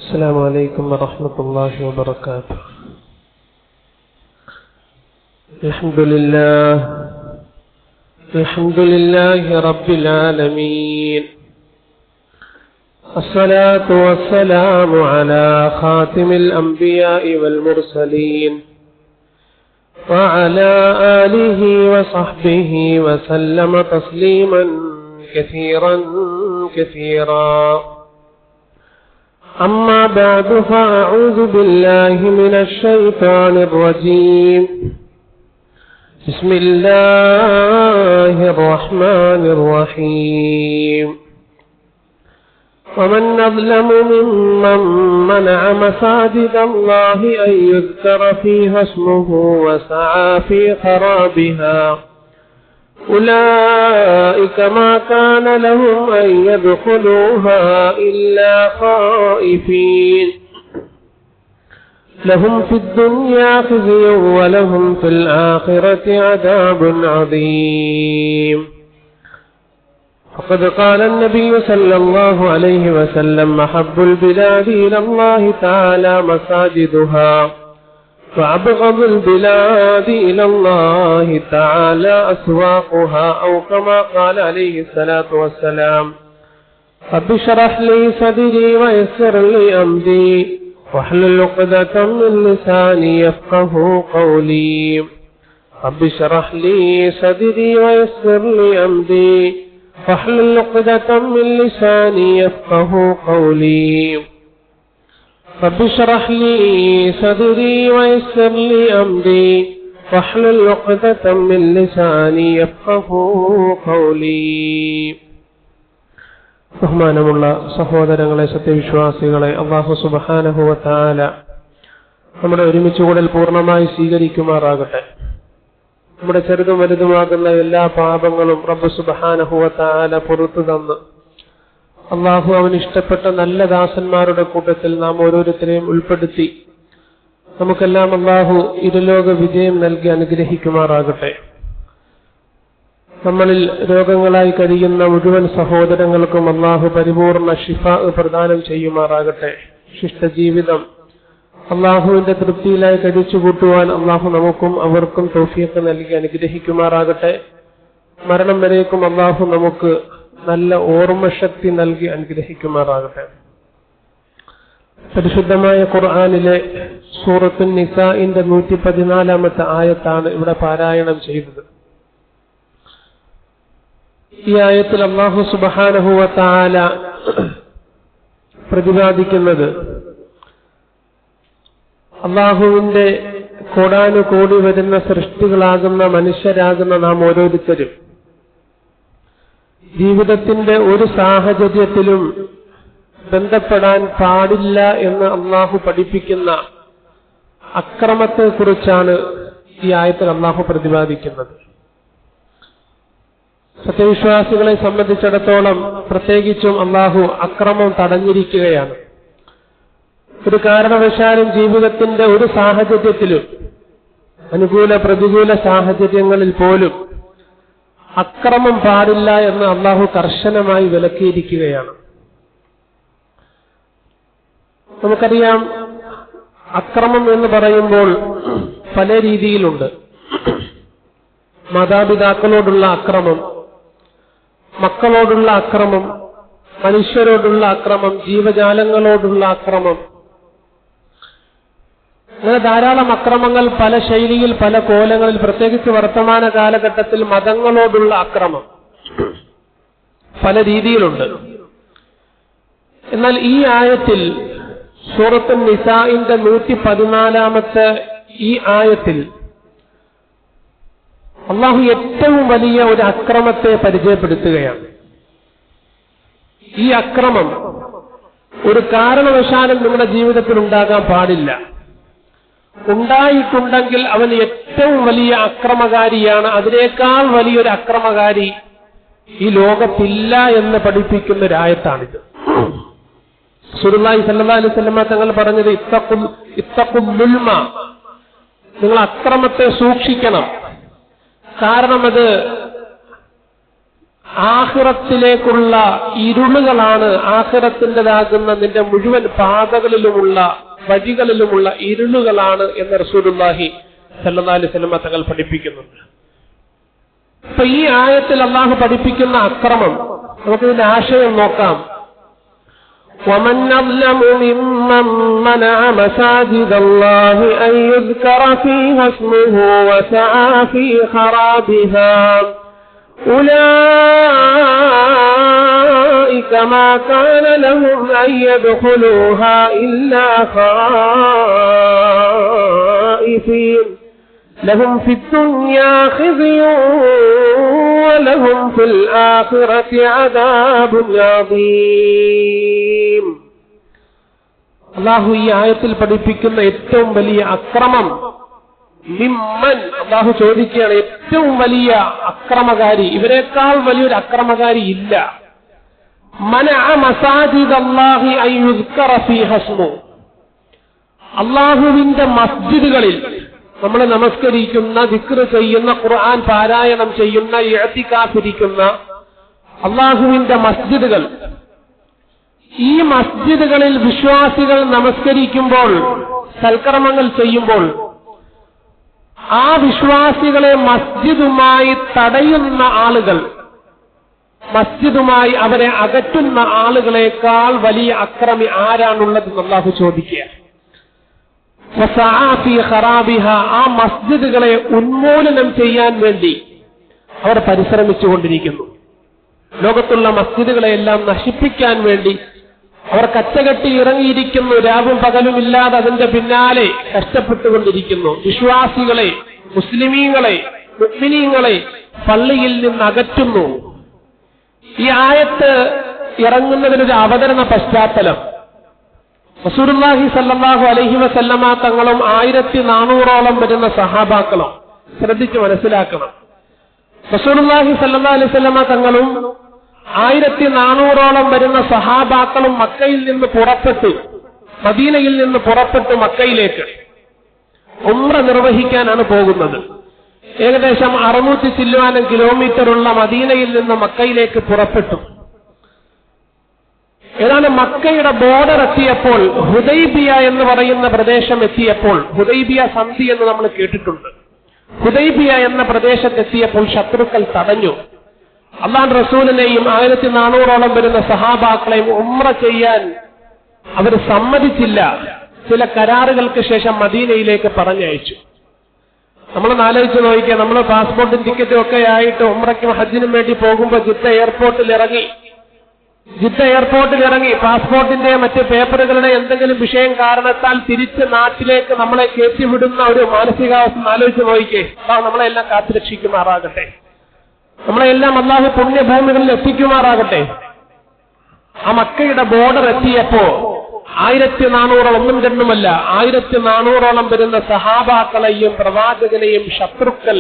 السلام عليكم ورحمة الله وبركاته. الحمد لله رب العالمين، الصلاة والسلام على خاتم الأنبياء والمرسلين وعلى آله وصحبه وسلم تسليما كثيرا كثيرا. أما بعد، فأعوذ بالله من الشيطان الرجيم. بسم الله الرحمن الرحيم. ومن أظلم ممن منع مساجد الله أن يذكر فيها اسمه وسعى في خرابها، أولئك ما كان لهم أن يدخلوها إلا خائفين، لهم في الدنيا خزي ولهم في الآخرة عذاب عظيم. فقد قال النبي صلى الله عليه وسلم: أحب البلاد إلى الله تعالى مساجدها، وأبغض البلاد إلى الله تعالى أسواقها، أو كما قال عليه الصلاة والسلام: رب اشرح لي صدري ويسر لي أمري واحلل عقدة من لساني يفقهوا قولي. رب اشرح لي صدري ويسر لي أمري واحلل عقدة من لساني يفقهوا قولي. رب اشرح لي صدري ويسر لي أمري واحلل عقدة من لساني يفقهوا قولي. ബഹുമാനമുള്ള സഹോദരങ്ങളെ, സത്യവിശ്വാസികളെ, അല്ലാഹു സുബ്ഹാനഹു വ തആല നമ്മുടെ ഒരുമിച്ചുകൂടൽ പൂർണ്ണമായി സ്വീകരിക്കുമാറാകട്ടെ. നമ്മുടെ ചെറുതും വലുതുമാകുന്ന എല്ലാ പാപങ്ങളും റബ്ബ് സുബ്ഹാനഹു വ തആല പുറത്തു തന്ന് അല്ലാഹു അവന് ഇഷ്ടപ്പെട്ട നല്ല ദാസന്മാരുടെ കൂട്ടത്തിൽ നാം ഓരോരുത്തരെയും ഉൾപ്പെടുത്തി നമുക്കെല്ലാം അല്ലാഹു ഇരുലോക വിജയം നൽകി അനുഗ്രഹിക്കുമാറാകട്ടെ. നമ്മളിൽ രോഗങ്ങളായി കഴിയുന്ന മുഴുവൻ സഹോദരങ്ങൾക്കും അല്ലാഹു പരിപൂർണ ശിഫാ പ്രദാനം ചെയ്യുമാറാകട്ടെ. ശിഷ്ടജീവിതം അല്ലാഹുവിന്റെ തൃപ്തിയിലായി കഴിച്ചുകൂട്ടുവാൻ അല്ലാഹു നമുക്കും അവർക്കും തൗഫീഖ് നൽകി അനുഗ്രഹിക്കുമാറാകട്ടെ. മരണം വരേക്കും അല്ലാഹു നമുക്ക് നല്ല ഓർമ്മശക്തി നൽകി അനുഗ്രഹിക്കുമാറാകട്ടെ. പരിശുദ്ധമായ ഖുർആനിലെ സൂറത്തുൻ നിസാഇന്റെ 114-ാമത്തെ ആയത്താണ് ഇവിടെ പാരായണം ചെയ്തത്. ഈ ആയത്തിൽ അല്ലാഹു സുബ്ഹാനഹു വ തആല പ്രതിപാദിക്കുന്നത് അല്ലാഹുവിന്റെ കോടാനുകോടി വരുന്ന സൃഷ്ടികളാകുന്ന മനുഷ്യരാകുന്ന നാം ഓരോരുത്തരും ജീവിതത്തിന്റെ ഒരു സാഹചര്യത്തിലും ബന്ധപ്പെടാൻ പാടില്ല എന്ന് അല്ലാഹു പഠിപ്പിക്കുന്ന അക്രമത്തെക്കുറിച്ചാണ് ഈ ആയത്തിൽ അല്ലാഹു പ്രതിപാദിക്കുന്നത്. സത്യവിശ്വാസികളെ സംബന്ധിച്ചിടത്തോളം പ്രത്യേകിച്ചും അല്ലാഹു അക്രമം തടഞ്ഞിരിക്കുകയാണ്. ഒരു കാരണവശാലും ജീവിതത്തിന്റെ ഒരു സാഹചര്യത്തിലും അനുകൂല പ്രതികൂല സാഹചര്യങ്ങളിൽ പോലും അക്രമം പാടില്ല എന്ന് അല്ലാഹു കർശനമായി വിലക്കിയിരിക്കുകയാണ്. നമുക്കറിയാം, അക്രമം എന്ന് പറയുമ്പോൾ പല രീതിയിലുണ്ട്. മാതാപിതാക്കളോടുള്ള അക്രമം, മക്കളോടുള്ള അക്രമം, മനുഷ്യരോടുള്ള അക്രമം, ജീവജാലങ്ങളോടുള്ള അക്രമം, അങ്ങനെ ധാരാളം അക്രമങ്ങൾ പല ശൈലിയിൽ പല കോലങ്ങളിൽ, പ്രത്യേകിച്ച് വർത്തമാന കാലഘട്ടത്തിൽ മതങ്ങളോടുള്ള അക്രമം പല രീതിയിലുണ്ട്. എന്നാൽ ഈ ആയത്തിൽ സൂറത്തുൻ നിസാഇന്റെ 114-ാമത്തെ ഈ ആയത്തിൽ അല്ലാഹു ഏറ്റവും വലിയ ഒരു അക്രമത്തെ പരിചയപ്പെടുത്തുകയാണ്. ഈ അക്രമം ഒരു കാരണവശാലും നമ്മുടെ ജീവിതത്തിൽ ഉണ്ടാകാൻ പാടില്ല. ഉണ്ടായിട്ടുണ്ടെങ്കിൽ അവൻ ഏറ്റവും വലിയ അക്രമകാരിയാണ്. അതിനേക്കാൾ വലിയൊരു അക്രമകാരി ഈ ലോകത്തില്ല എന്ന് പഠിപ്പിക്കുന്ന ഒരായത്താണിത്. റസൂലുള്ളാഹി സ്വല്ലല്ലാഹു അലൈഹി വസല്ലം തങ്ങൾ പറഞ്ഞത് ഇത്തഖുൽ ദുൽമ, നിങ്ങൾ അക്രമത്തെ സൂക്ഷിക്കണം. കാരണം അത് ആഖിറത്തിലേക്കുള്ള ഇരുളുകളാണ്, ആഖിറത്തിൻ്റെതാകുന്ന നിന്റെ മുഴുവൻ പാതകളിലുമുള്ള വഴികളിലുമുള്ള ഇരുളുകളാണ് എന്ന് റസൂലുള്ളാഹി സ്വല്ലല്ലാഹു അലൈഹി വസല്ലം തങ്ങൾ പഠിപ്പിക്കുന്നുണ്ട്. അപ്പൊ ഈ ആയത്തിൽ അല്ലാഹു പഠിപ്പിക്കുന്ന അക്രമം നമുക്കിതിന്റെ ആശയം നോക്കാം. ومن أظلم ممن منع مساجد الله أن يذكر فيها اسمه وسعى في خرابها أولئك ما كان لهم أن يدخلوها إلا خائفين لهم في الدنيا خزي ولهم في الآخرة عذاب عظيم. അല്ലാഹു ഈ ആയത്തിൽ പഠിപ്പിക്കുന്ന ഏറ്റവും വലിയ അക്രമം, മിമ്മൻ, അല്ലാഹു ചോദിക്കുകയാണ്, ഏറ്റവും വലിയ അക്രമകാരി, ഇവരെക്കാൾ വലിയൊരു അക്രമകാരി ഇല്ല. മനഅ മസാജിദ് അല്ലാഹി അൻ യുസ്കറ ഫീഹാ ഇസ്മുഹു, അല്ലാഹുവിന്റെ മസ്ജിദുകളിൽ നമ്മൾ നമസ്കരിക്കുന്ന, ദിക്ർ ചെയ്യുന്ന, ഖുർആൻ പാരായണം ചെയ്യുന്ന, ഇഅ്തികാഫിരിക്കുന്ന അല്ലാഹുവിന്റെ മസ്ജിദുകൾ, ഈ മസ്ജിദുകളിൽ വിശ്വാസികൾ നമസ്കരിക്കുമ്പോൾ, സൽക്കർമ്മങ്ങൾ ചെയ്യുമ്പോൾ ആ വിശ്വാസികളെ മസ്ജിദുമായി തടയുന്ന ആളുകൾ, മസ്ജിദുമായി അവരെ അകറ്റുന്ന ആളുകളെക്കാൾ വലിയ അക്രമി ആരാണുള്ളതെന്ന് അല്ലാഹു ചോദിക്കുക. ആ മസ്ജിദുകളെ ഉന്മൂലനം ചെയ്യാൻ വേണ്ടി അവർ പരിശ്രമിച്ചുകൊണ്ടിരിക്കുന്നു. ലോകത്തുള്ള മസ്ജിദുകളെയെല്ലാം നശിപ്പിക്കാൻ വേണ്ടി അവർ കച്ചകെട്ടി ഇറങ്ങിയിരിക്കുന്നു. രാവും പകലുമില്ലാതെ അതിന്റെ പിന്നാലെ കഷ്ടപ്പെട്ടുകൊണ്ടിരിക്കുന്നു. വിശ്വാസികളെ, മുസ്ലിമീങ്ങളെ, മുഅ്മിനീങ്ങളെ പള്ളിയിൽ നിന്ന് അകറ്റുന്നു. ഈ ആയത്ത് ഇറങ്ങുന്നതിനൊരു അവതരണ പശ്ചാത്തലം, റസൂലുള്ളാഹി സ്വല്ലല്ലാഹു അലൈഹി വസല്ലമ തങ്ങളും 1400ഓളം വരുന്ന സഹാബാക്കളും ശ്രദ്ധിച്ച് മനസ്സിലാക്കണം. റസൂലുള്ളാഹി സ്വല്ലല്ലാഹു അലൈഹി വസല്ലമ തങ്ങളും 1400ഓളം വരുന്ന സഹാബാക്കളും മക്കയിൽ നിന്ന് പുറപ്പെട്ടു, മദീനയിൽ നിന്ന് പുറപ്പെട്ടു മക്കയിലേക്ക് ഉംറ നിർവഹിക്കാനാണ് പോകുന്നത്. ഏകദേശം 600 ചില്ലുവാനും കിലോമീറ്ററുള്ള മദീനയിൽ നിന്ന് മക്കയിലേക്ക് പുറപ്പെട്ടു. ഏതാണ് മക്കയുടെ ബോർഡർ എത്തിയപ്പോൾ, ഹുദൈബിയ എന്ന് പറയുന്ന പ്രദേശം എത്തിയപ്പോൾ, ഹുദൈബിയ സന്ധി എന്ന് നമ്മൾ കേട്ടിട്ടുണ്ട്. ഹുദൈബിയ എന്ന പ്രദേശത്തെത്തിയപ്പോൾ ശത്രുക്കൾ തടഞ്ഞു. അല്ലാഹുവിന്റെ റസൂലിനെയും 1400ഓളം വരുന്ന സഹാബാക്കളെയും ഉംറ ചെയ്യാൻ അവർ സമ്മതിച്ചില്ല. ചില കരാറുകൾക്ക് ശേഷം മദീനയിലേക്ക് പറഞ്ഞയച്ചു. നമ്മളൊന്ന് ആലോചിച്ച് നോക്കിയാൽ, നമ്മൾ പാസ്പോർട്ടും ടിക്കറ്റും ഒക്കെ ആയിട്ട് ഉംറയ്ക്കും ഹജ്ജിനും വേണ്ടി പോകുമ്പോൾ ജിദ്ദ എയർപോർട്ടിൽ ഇറങ്ങി പാസ്പോർട്ടിന്റെ മറ്റ് പേപ്പറുകളുടെ എന്തെങ്കിലും വിഷയം കാരണത്താൽ തിരിച്ച് നാട്ടിലേക്ക് നമ്മളെ കയറ്റിവിടുന്ന ഒരു മാനസികാവസ്ഥ ആലോചിച്ച് നോക്കിക്കേ. അല്ലാഹു നമ്മളെല്ലാം കാത്തുരക്ഷിക്കുമാറാകട്ടെ, നമ്മളെല്ലാം അല്ലാഹു പുണ്യഭൂമികളിൽ എത്തിക്കുമാറാകട്ടെ. ആ മക്കയുടെ ബോർഡർ എത്തിയപ്പോ 1400 ഒന്നും രണ്ടുമല്ല 1400ഓളം വരുന്ന സഹാബാക്കളെയും പ്രവാചകനെയും ശത്രുക്കൾ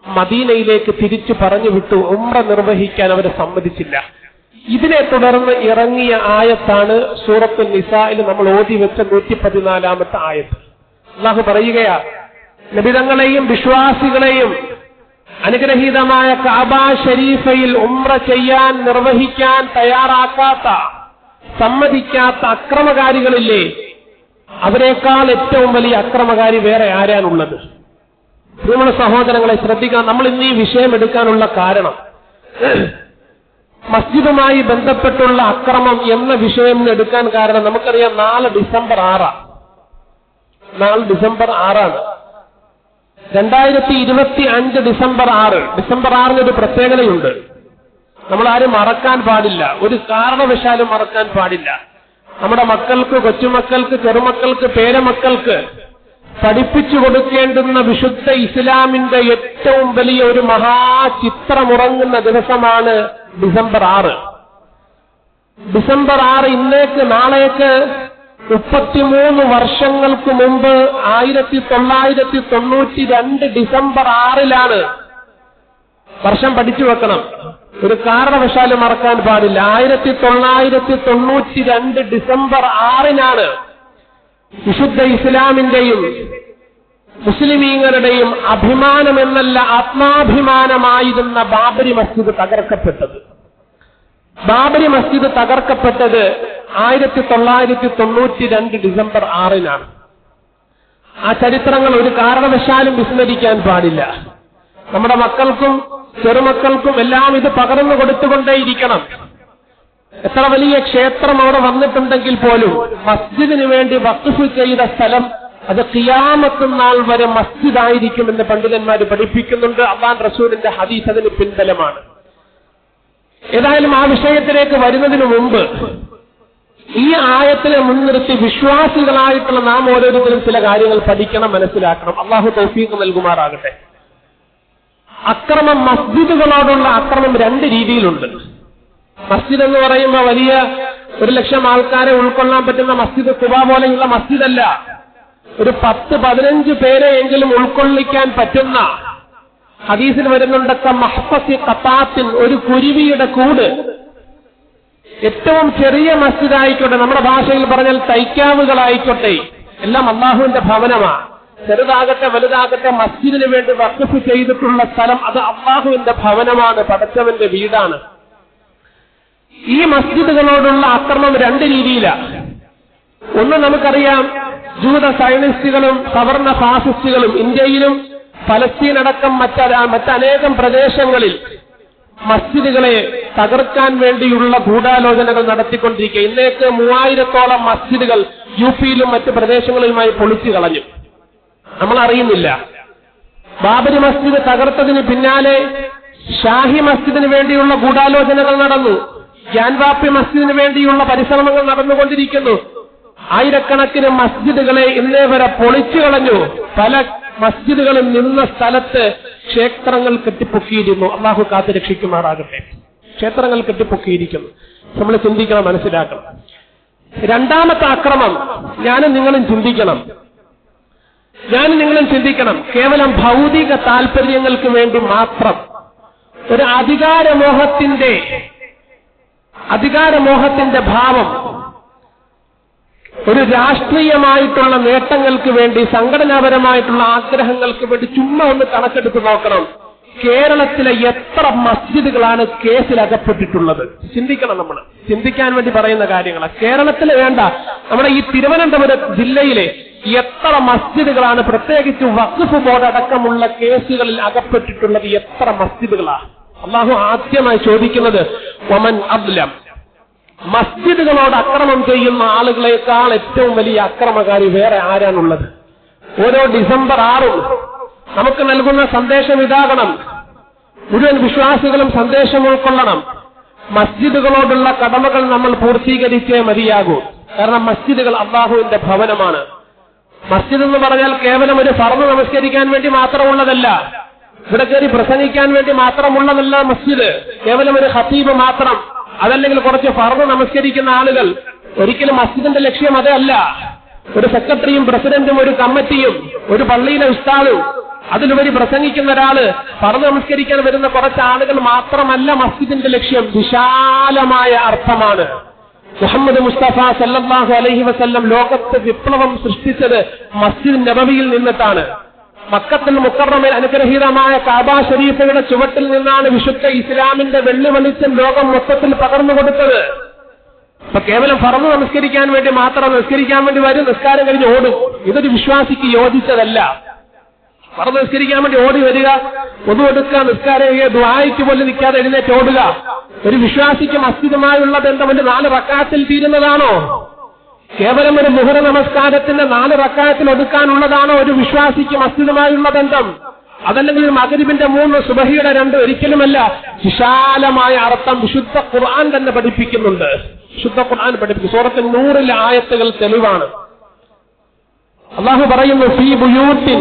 മദീനയിലേക്ക് തിരിച്ചു പറഞ്ഞു വിട്ടു. ഉംറ നിർവഹിക്കാൻ അവർ സമ്മതിച്ചില്ല. ഇതിനെ തുടർന്ന് ഇറങ്ങിയ ആയത്താണ് സൂറത്തുൽ നിസായിൽ നമ്മൾ ഓതി വെച്ച 114ാമത്തെ ആയത്ത്. അല്ലാഹു പറയുകയാ, നബിതങ്ങളെയും വിശ്വാസികളെയും അനുഗ്രഹീതമായ കഅബ ശരീഫയിൽ ഉംറ ചെയ്യാൻ, നിർവഹിക്കാൻ തയ്യാറാക്കാത്ത, സമ്മതിക്കാത്ത അക്രമകാരികളില്ലേ, അവരെക്കാൾ ഏറ്റവും വലിയ അക്രമകാരി വേറെ ആരാണുള്ളത്? നമ്മുടെ സഹോദരങ്ങളെ ശ്രദ്ധിക്കാൻ, നമ്മൾ ഇന്ന് ഈ വിഷയം എടുക്കാനുള്ള കാരണം, മസ്ജിദുമായി ബന്ധപ്പെട്ടുള്ള അക്രമം എന്ന വിഷയം എടുക്കാൻ കാരണം നമുക്കറിയാം, 4 ഡിസംബർ 6 2025 ഡിസംബർ 6. ഡിസംബർ 6 ഒരു പ്രത്യേകതയുണ്ട്. നമ്മളാരും മറക്കാൻ പാടില്ല, ഒരു കാരണവശാലും മറക്കാൻ പാടില്ല. നമ്മുടെ മക്കൾക്ക്, കൊച്ചുമക്കൾക്ക്, ചെറുമക്കൾക്ക്, പേരമക്കൾക്ക് പഠിപ്പിച്ചു കൊടുക്കേണ്ടുന്ന വിശുദ്ധ ഇസ്ലാമിന്റെ ഏറ്റവും വലിയ ഒരു മഹാചിത്രമുറങ്ങുന്ന ദിവസമാണ് ഡിസംബർ 6. ഡിസംബർ 6 ഇന്നേക്ക് നാളേക്ക് 33 വർഷങ്ങൾക്ക് മുമ്പ് 1992 ഡിസംബർ 6 വർഷം പഠിച്ചു വെക്കണം, ഒരു കാരണവശാലും മറക്കാൻ പാടില്ല. 1992 ഡിസംബർ 6 വിശുദ്ധ ഇസ്ലാമിന്റെയും മുസ്ലിമീങ്ങളുടെയും അഭിമാനമെന്നല്ല ആത്മാഭിമാനമായിരുന്ന ബാബരി മസ്ജിദ് തകർക്കപ്പെട്ടത്. ബാബരി മസ്ജിദ് തകർക്കപ്പെട്ടത് 1992 ഡിസംബർ 6-നാണ്. ആ ചരിത്രങ്ങൾ ഒരു കാരണവശാലും വിസ്മരിക്കാൻ പാടില്ല. നമ്മുടെ മക്കൾക്കും ചെറുമക്കൾക്കും എല്ലാം ഇത് പകർന്നു കൊടുത്തുകൊണ്ടേയിരിക്കണം. എത്ര വലിയ ക്ഷേത്രം അവിടെ വന്നിട്ടുണ്ടെങ്കിൽ പോലും മസ്ജിദിന് വേണ്ടി വഖഫ് ചെയ്ത സ്ഥലം അത് ഖിയാമത്ത് നാൾ വരെ മസ്ജിദായിരിക്കുമെന്ന് പണ്ഡിതന്മാർ പഠിപ്പിക്കുന്നുണ്ട്. അല്ലാഹുവിന്റെ റസൂലിന്റെ ഹദീസ് അതിന് പിൻബലമാണ്. ഏതായാലും ആ വിഷയത്തിലേക്ക് വരുന്നതിന് മുമ്പ് ഈ ആയത്തിനെ മുൻനിർത്തി വിശ്വാസികളായിട്ടുള്ള നാം ഓരോരുത്തരും ചില കാര്യങ്ങൾ പഠിക്കണം, മനസ്സിലാക്കണം. അല്ലാഹു തൗഫീഖ് നൽകുമാറാകട്ടെ. അക്രമം, മസ്ജിദുകളോടുള്ള അക്രമം രണ്ട് രീതിയിലുണ്ട്. മസ്ജിദ് എന്ന് പറയുമ്പോൾ വലിയ 1,00,000 ആൾക്കാരെ ഉൾക്കൊള്ളാൻ പറ്റുന്ന മസ്ജിദ് ഖുബ പോലെയുള്ള മസ്ജിദല്ല. ഒരു 10-15 പേരെയെങ്കിലും ഉൾക്കൊള്ളിക്കാൻ പറ്റുന്ന, ഹദീസിൽ വരുന്നുണ്ടൊക്കെ മഹ്ഫസി ഖത്താത്തിൻ, ഒരു കുരുവിയുടെ കൂട്. ഏറ്റവും ചെറിയ മസ്ജിദ് ആയിക്കോട്ടെ, നമ്മുടെ ഭാഷയിൽ പറഞ്ഞാൽ തൈക്കാവുകളായിക്കോട്ടെ, എല്ലാം അല്ലാഹുവിന്റെ ഭവനമാണ്. ചെറുതാകട്ടെ വലുതാകട്ടെ മസ്ജിദിന് വേണ്ടി വഖഫ് ചെയ്തിട്ടുള്ള സ്ഥലം അത് അല്ലാഹുവിന്റെ ഭവനമാണ്, പടച്ചവന്റെ വീടാണ്. ഈ മസ്ജിദുകളോടുള്ള ആക്രമണം രണ്ട് രീതിയിലാണ്. ഒന്ന് നമുക്കറിയാം, ജൂത സയനിസ്റ്റുകളും സവർണ ഫാസിസ്റ്റുകളും ഇന്ത്യയിലും ഫലസ്തീൻ അടക്കം മറ്റനേകം പ്രദേശങ്ങളിൽ മസ്ജിദുകളെ തകർക്കാൻ വേണ്ടിയുള്ള ഗൂഢാലോചനകൾ നടത്തിക്കൊണ്ടിരിക്കുക. ഇന്നേക്ക് 3000-ഓളം മസ്ജിദുകൾ യുപിയിലും മറ്റ് പ്രദേശങ്ങളിലുമായി പൊളിച്ചു കളഞ്ഞു. നമ്മൾ അറിയുന്നില്ല. ബാബരി മസ്ജിദ് തകർത്തതിന് പിന്നാലെ ഷാഹി മസ്ജിദിന് വേണ്ടിയുള്ള ഗൂഢാലോചനകൾ നടന്നു. ഗ്യാൻവാപ്പി മസ്ജിദിന് വേണ്ടിയുള്ള പരിശ്രമങ്ങൾ നടന്നുകൊണ്ടിരിക്കുന്നു. ആയിരക്കണക്കിന് മസ്ജിദുകളെ ഇന്നേ വരെ പൊളിച്ചു കളഞ്ഞു. പല മസ്ജിദുകളും നിന്ന സ്ഥലത്ത് ക്ഷേത്രങ്ങൾ കെട്ടിപ്പൊക്കിയിരുന്നു. അല്ലാഹു കാത്ത് രക്ഷിക്കുമാറാകട്ടെ. ക്ഷേത്രങ്ങൾ കെട്ടിപ്പൊക്കിയിരിക്കുന്നു. നമ്മൾ ചിന്തിക്കണം, മനസ്സിലാക്കണം. രണ്ടാമത്തെ അക്രമം ഞാനും നിങ്ങളും ചിന്തിക്കണം. കേവലം ഭൗതിക താല്പര്യങ്ങൾക്ക് വേണ്ടി മാത്രം ഒരു അധികാരമോഹത്തിന്റെ ഭാവം, ഒരു രാഷ്ട്രീയമായിട്ടുള്ള നേട്ടങ്ങൾക്ക് വേണ്ടി, സംഘടനാപരമായിട്ടുള്ള ആഗ്രഹങ്ങൾക്ക് വേണ്ടി ചുമ്മാ ഒന്ന് കണക്കെടുത്ത് നോക്കണം. കേരളത്തിലെ എത്ര മസ്ജിദുകളാണ് കേസിലകപ്പെട്ടിട്ടുള്ളത്? ചിന്തിക്കണം. നമ്മൾ ചിന്തിക്കാൻ വേണ്ടി പറയുന്ന കാര്യങ്ങളാണ്. കേരളത്തിലെ വേണ്ട, നമ്മുടെ ഈ തിരുവനന്തപുരം ജില്ലയിലെ എത്ര മസ്ജിദുകളാണ്, പ്രത്യേകിച്ച് വഖഫ് ബോർഡ് അടക്കമുള്ള കേസുകളിൽ അകപ്പെട്ടിട്ടുള്ളത്? എത്ര മസ്ജിദുകളാണ്? അല്ലാഹു ആദ്യമായി ചോദിക്കുന്നത് വമൻ അദ്ലം. മസ്ജിദുകളോട് അക്രമം ചെയ്യുന്ന ആളുകളെക്കാൾ ഏറ്റവും വലിയ അക്രമകാരി വേറെ ആരാണുള്ളത്? ഓരോ ഡിസംബർ 6 നമുക്ക് നൽകുന്ന സന്ദേശം ഇതാകണം. മുഴുവൻ വിശ്വാസികളും സന്ദേശം ഉൾക്കൊള്ളണം. മസ്ജിദുകളോടുള്ള കടമകൾ നമ്മൾ പൂർത്തീകരിച്ചേ മതിയാകൂ. കാരണം മസ്ജിദുകൾ അല്ലാഹുവിന്റെ ഭവനമാണ്. മസ്ജിദ് എന്ന് പറഞ്ഞാൽ കേവലം ഒരു ഫർദ് നമസ്കരിക്കാൻ വേണ്ടി മാത്രമുള്ളതല്ല, ഇവിടെ കയറി പ്രസംഗിക്കാൻ വേണ്ടി മാത്രമുള്ളതല്ല മസ്ജിദ്. കേവലം ഒരു ഖതീബ് മാത്രം, അതല്ലെങ്കിൽ കുറച്ച് ഫർദ് നമസ്കരിക്കുന്ന ആളുകൾ. ഒരിക്കലും മസ്ജിദിന്റെ ലക്ഷ്യം അതല്ല. ഒരു സെക്രട്ടറിയും പ്രസിഡന്റും ഒരു കമ്മിറ്റിയും ഒരു പള്ളിയിലെ ഉസ്താദും അതിലുപരി പ്രസംഗിക്കുന്ന ഒരാള്, ഫർദ് നമസ്കരിക്കാൻ വരുന്ന കുറച്ച് ആളുകൾ മാത്രമല്ല മസ്ജിദിന്റെ ലക്ഷ്യം. വിശാലമായ അർത്ഥമാണ്. മുഹമ്മദ് മുസ്തഫ സല്ലല്ലാഹു അലൈഹി വസല്ലം ലോകത്ത് വിപ്ലവം സൃഷ്ടിച്ചത് മസ്ജിദ് നബവിയിൽ നിന്നിട്ടാണ്. മക്കത്തുൽ മുക്കറമയിൽ അനുഗ്രഹീതമായ കഅബ ശരീഫയുടെ ചുവട്ടിൽ നിന്നാണ് വിശുദ്ധ ഇസ്ലാമിന്റെ വെള്ളി വെളിച്ചം ലോകം മൊത്തത്തിൽ പകർന്നു കൊടുത്തത്. അപ്പൊ കേവലം ഫർദ് നമസ്കരിക്കാൻ വേണ്ടി മാത്രം നിസ്കരിക്കാൻ വേണ്ടി വരും, നിസ്കാരം കഴിഞ്ഞ് ഓടും. ഇതൊരു വിശ്വാസിക്ക് യോജിച്ചതല്ല. ഫർദ് നിസ്കരിക്കാൻ വേണ്ടി ഓടി വരിക, ഒന്നു എടുക്കുക, നിസ്കാരം ചെയ്യുക, ദുആയ്ക്ക് പോലും നിൽക്കാതെ എഴുന്നേറ്റ് ഓടുക. ഒരു വിശ്വാസിക്ക് മസ്ജിദുമായുള്ള ബന്ധം ഒരു 4 റക്അത്തിൽ തീരുന്നതാണോ? കേവലം ഒരു മുഹറ നമസ്കാരത്തിന്റെ 4 റക്അത്തിൽ ഒതുക്കാനുള്ളതാണോ ഒരു വിശ്വാസിക്ക് മസ്ജിദുമായുള്ള ബന്ധം? അതല്ലെങ്കിൽ മഗ്രിബിന്റെ 3, സുബഹിയുടെ 2 ഒരിക്കലുമല്ല. വിശാലമായ അർത്ഥം വിശുദ്ധ ഖുർആൻ തന്നെ പഠിപ്പിക്കുന്നുണ്ട്. വിശുദ്ധ ഖുർആൻ പഠിപ്പിക്കും. സൂറത്തുൽ നൂറിലെ ആയത്തുകൾ തെളിവാണ്. അല്ലാഹു പറയുന്നു ഫീ ബുയൂത്തിൻ.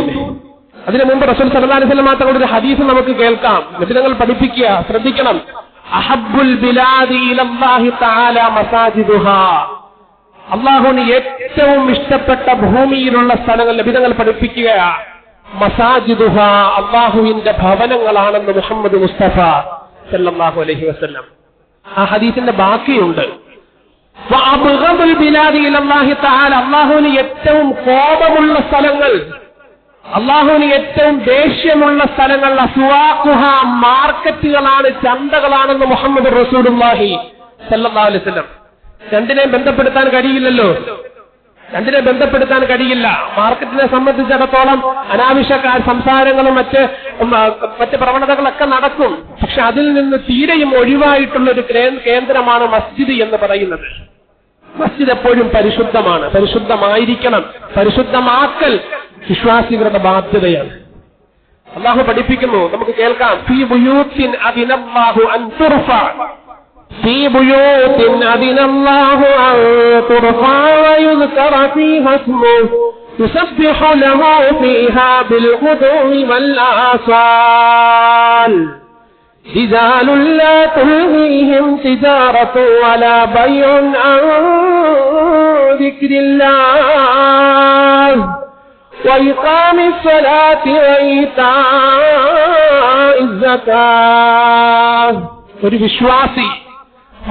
അതിനു മുമ്പ് റസൂൽ സല്ലല്ലാഹു അലൈഹി വസല്ലം തങ്ങളുടെ ഒരു ഹദീസ് നമുക്ക് കേൾക്കാം. നബിതങ്ങൾ പഠിപ്പിക്കുക, ശ്രദ്ധിക്കണം. അഹബ്ബുൽ ബിലാദി ഇലല്ലാഹി തആല മസാജിദുഹാ. അല്ലാഹുവിന് ഏറ്റവും ഇഷ്ടപ്പെട്ട ഭൂമിയിലുള്ള സ്ഥലങ്ങൾ നബിതങ്ങൾ പഠിപ്പിക്കുകയാണ്. മസാജിദുഹാ, അല്ലാഹുവിന്റെ ഭവനങ്ങളാണെന്ന് മുഹമ്മദ് മുസ്തഫ സല്ലല്ലാഹു അലൈഹി വസല്ലം. ആ ഹദീസിന്റെ ബാക്കിയുണ്ട്. വഅബ്ഗദുൽ ബിലാദി ഇലല്ലാഹി തആല, അല്ലാഹുവിന് ഏറ്റവും കോപമുള്ള സ്ഥലങ്ങൾ, അള്ളാഹുവിന് ഏറ്റവും ദേഷ്യമുള്ള സ്ഥലങ്ങൾ അസ്വാഖുഹ, മാർക്കറ്റുകളാണ്, ചന്തകളാണെന്ന് മുഹമ്മദ് റസൂലുള്ളാഹി സല്ലല്ലാഹു അലൈഹി വസല്ലം. രണ്ടിനെ ബന്ധപ്പെടുത്താൻ കഴിയില്ലല്ലോ, രണ്ടിനെ ബന്ധപ്പെടുത്താൻ കഴിയില്ല. മാർക്കറ്റിനെ സംബന്ധിച്ചിടത്തോളം അനാവശ്യ സംസാരങ്ങളും മറ്റ് പ്രവണതകളൊക്കെ നടക്കും. പക്ഷെ അതിൽ നിന്ന് തീരെയും ഒഴിവായിട്ടുള്ള ഒരു കേന്ദ്രമാണ് മസ്ജിദ് എന്ന് പറയുന്നത്. മസ്ജിദ് എപ്പോഴും പരിശുദ്ധമാണ്, പരിശുദ്ധമായിരിക്കണം. പരിശുദ്ധമാക്കൽ വിശ്വാസികളുടെ ബാധ്യതയാണ്. അല്ലാഹു പഠിപ്പിക്കുന്നു, നമുക്ക് കേൾക്കാം. ഫീ ബുയൂത്തിൻ അദിനല്ലാഹു അൻ തുർഫഅ في بيوت أذن الله أن ترفع ويذكر فيها اسمه يسبح له فيها بالغدو والآصال رجال لا تلهيهم تجارة ولا بيع عن ذكر الله وإقام الصلاة وإيتاء الزكاة. ഒരു വിശ്വാസി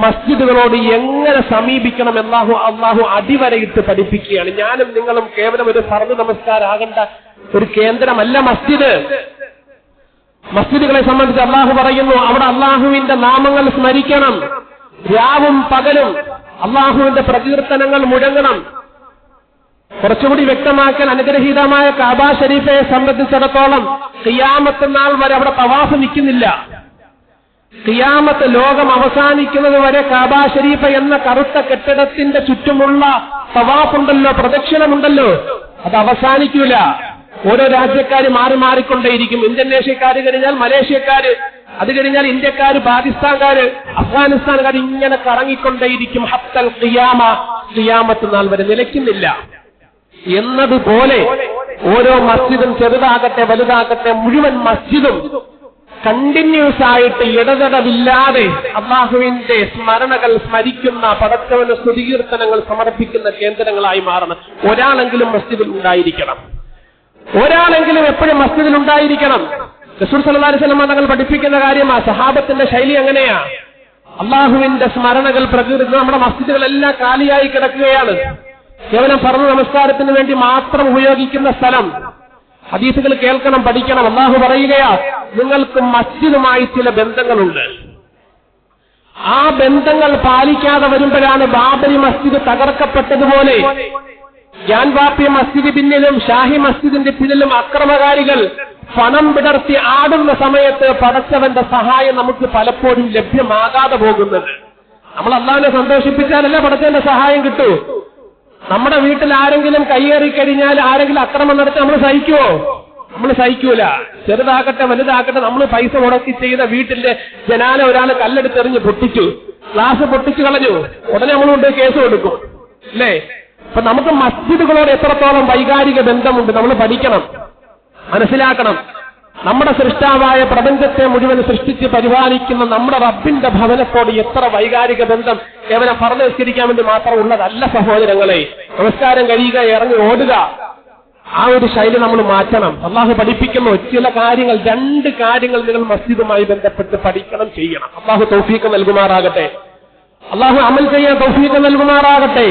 മസ്ജിദുകളോട് എങ്ങനെ സമീപിക്കണം അള്ളാഹു അടിവരയിട്ട് പഠിപ്പിക്കുകയാണ്. ഞാനും നിങ്ങളും കേവലം ഒരു ഫർദ് നമസ്കാരാകേണ്ട ഒരു കേന്ദ്രമല്ല മസ്ജിദ്. മസ്ജിദുകളെ സംബന്ധിച്ച് അള്ളാഹു പറയുന്നു, അവിടെ അള്ളാഹുവിന്റെ നാമങ്ങൾ സ്മരിക്കണം, രാവും പകലും അള്ളാഹുവിന്റെ പ്രകീർത്തനങ്ങൾ മുഴങ്ങണം. കുറച്ചുകൂടി വ്യക്തമാക്കാൻ, അനുഗ്രഹീതമായ കഅബ ശരീഫയെ സംബന്ധിച്ചിടത്തോളം ഖിയാമത്ത് നാൾ വരെ അവിടെ തവാഫ് നിൽക്കുന്നില്ല. ഖിയാമത്ത് ലോകം അവസാനിക്കുന്നത് വരെ കഅബ ശരീഫ എന്ന കറുത്ത കെട്ടിടത്തിന്റെ ചുറ്റുമുള്ള തവാഫുണ്ടല്ലോ, പ്രദക്ഷിണമുണ്ടല്ലോ, അത് അവസാനിക്കൂല. ഓരോ രാജ്യക്കാര് മാറിക്കൊണ്ടേയിരിക്കും. ഇന്തോനേഷ്യക്കാര് കഴിഞ്ഞാൽ മലേഷ്യക്കാര്, അത് കഴിഞ്ഞാൽ ഇന്ത്യക്കാര്, പാകിസ്ഥാൻകാര്, അഫ്ഗാനിസ്ഥാൻകാർ, ഇങ്ങനെ കറങ്ങിക്കൊണ്ടേയിരിക്കും. ഹത്തൽ ഖിയാമ, ഖിയാമത്ത് നാൾ വരെ നിലയ്ക്കുന്നില്ല. എന്നതുപോലെ ഓരോ മസ്ജിദും ചെറുതാകട്ടെ വലുതാകട്ടെ മുഴുവൻ മസ്ജിദും കണ്ടിന്യൂസ് ആയിട്ട് ഇടതടവില്ലാതെ അള്ളാഹുവിന്റെ സ്മരണകൾ സ്മരിക്കുന്ന, പടച്ചവന് സ്തുതികീർത്തനങ്ങൾ സമർപ്പിക്കുന്ന കേന്ദ്രങ്ങളായി മാറണം. ഒരാളെങ്കിലും മസ്ജിദിൽ ഉണ്ടായിരിക്കണം, ഒരാളെങ്കിലും എപ്പോഴും മസ്ജിദിൽ ഉണ്ടായിരിക്കണം. റസൂൽ സല്ലല്ലാഹു അലൈഹി വസല്ലം തങ്ങൾ പഠിപ്പിക്കുന്ന കാര്യമാ. സഹാബത്തിന്റെ ശൈലി എങ്ങനെയാ? അള്ളാഹുവിന്റെ സ്മരണകൾ പ്രകീർത്തിച്ച് നമ്മുടെ മസ്ജിദുകളെല്ലാം കാലിയായി കിടക്കുകയാണ്. കേവലം ഫർദ് നമസ്കാരത്തിന് വേണ്ടി മാത്രം ഉപയോഗിക്കുന്ന സ്ഥലം. ഹദീസുകൾ കേൾക്കണം, പഠിക്കണം. അല്ലാഹു പറയുകയാ, നിങ്ങൾക്ക് മസ്ജിദുമായി ചില ബന്ധങ്ങളുണ്ട്. ആ ബന്ധങ്ങൾ പാലിക്കാതെ വരുമ്പോഴാണ് ബാബരി മസ്ജിദ് തകർക്കപ്പെട്ടതുപോലെ ജാൻവാപ്പി മസ്ജിദ് പിന്നിലും ഷാഹി മസ്ജിദിന്റെ പിന്നിലും അക്രമകാരികൾ പണം വിടർത്തി ആടുന്ന സമയത്ത് പടച്ചവന്റെ സഹായം നമുക്ക് പലപ്പോഴും ലഭ്യമാകാതെ പോകുന്നത്. നമ്മൾ അല്ലാഹുവിനെ സന്തോഷിപ്പിച്ചാലല്ലേ പടച്ചവന്റെ സഹായം കിട്ടൂ. നമ്മുടെ വീട്ടിൽ ആരെങ്കിലും കയ്യേറി കഴിഞ്ഞാൽ, ആരെങ്കിലും അക്രമം നടത്തി നമ്മൾ സഹിക്കുവോ? നമ്മൾ സഹിക്കൂല. ചെറുതാകട്ടെ വലുതാകട്ടെ, നമ്മൾ പൈസ മുടക്കി ചെയ്ത വീട്ടിന്റെ ജനാല ഒരാൾ കല്ലെടുത്തെറിഞ്ഞ് പൊട്ടിച്ചു, ഗ്ലാസ് പൊട്ടിച്ചു കളഞ്ഞു, ഉടനെ നമ്മളുകൊണ്ട് കേസ് കൊടുക്കും, അല്ലേ? അപ്പൊ നമുക്ക് മസ്ജിദുകളോട് എത്രത്തോളം വൈകാരിക ബന്ധമുണ്ട് നമ്മൾ പഠിക്കണം, മനസ്സിലാക്കണം. നമ്മുടെ സൃഷ്ടാവായ പ്രപഞ്ചത്തെ മുഴുവൻ സൃഷ്ടിച്ച് പരിപാലിക്കുന്ന നമ്മുടെ റബ്ബിന്റെ ഭവനത്തോട് എത്ര വൈകാരിക ബന്ധം കേവലം ഫർദ് നിസ്കരിക്കാൻ വേണ്ടി മാത്രം ഉള്ളതല്ല സഹോദരങ്ങളെ. നമസ്കാരം കഴിയുക, ഇറങ്ങി ഓടുക, ആ ഒരു ശൈലി നമ്മൾ മാറ്റണം. അള്ളാഹു പഠിപ്പിക്കുന്നു ചില കാര്യങ്ങൾ, 2 കാര്യങ്ങൾ നിങ്ങൾ മസ്ജിദുമായി ബന്ധപ്പെട്ട് പഠിക്കണം, ചെയ്യണം. അള്ളാഹു തൗഫീഖ് നൽകുമാറാകട്ടെ. അള്ളാഹു അമൽ ചെയ്യാൻ തൗഫീഖ് നൽകുമാറാകട്ടെ.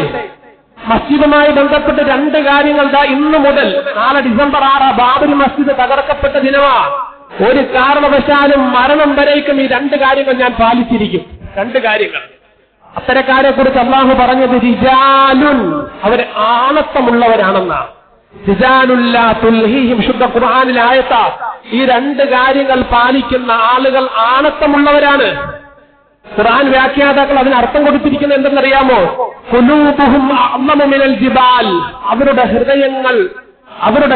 മസ്ജിദുമായി ബന്ധപ്പെട്ട് 2 കാര്യങ്ങൾ ഇന്നു മുതൽ നാളെ ഡിസംബർ 6 ബാബരി മസ്ജിദ് തകർക്കപ്പെട്ട ദിനമാ. ഒരു കാരണവശാലും മരണം വരേക്കും ഈ 2 കാര്യങ്ങൾ ഞാൻ പാലിച്ചിരിക്കും. 2 കാര്യങ്ങൾ. അത്തരക്കാരെ കുറിച്ച് അള്ളാഹു പറഞ്ഞത് റിജാലുൻ, അവർ ആണത്തമുള്ളവരാണെന്നാ. റിജാലുല്ലാ തുൽഹീഹിം, ശുദ്ധ ഖുർആനിലെ ആയത്താ. ഈ 2 കാര്യങ്ങൾ പാലിക്കുന്ന ആളുകൾ ആണത്തമുള്ളവരാണ്. ഖുർആൻ വ്യാഖ്യാതാക്കൾ അതിന് അർത്ഥം കൊടുത്തിരിക്കുന്നത് എന്തെന്നറിയാമോ? ഖുലൂബുഹും അഅ്ളമു മിനൽ ജിബാൽ, അവരുടെ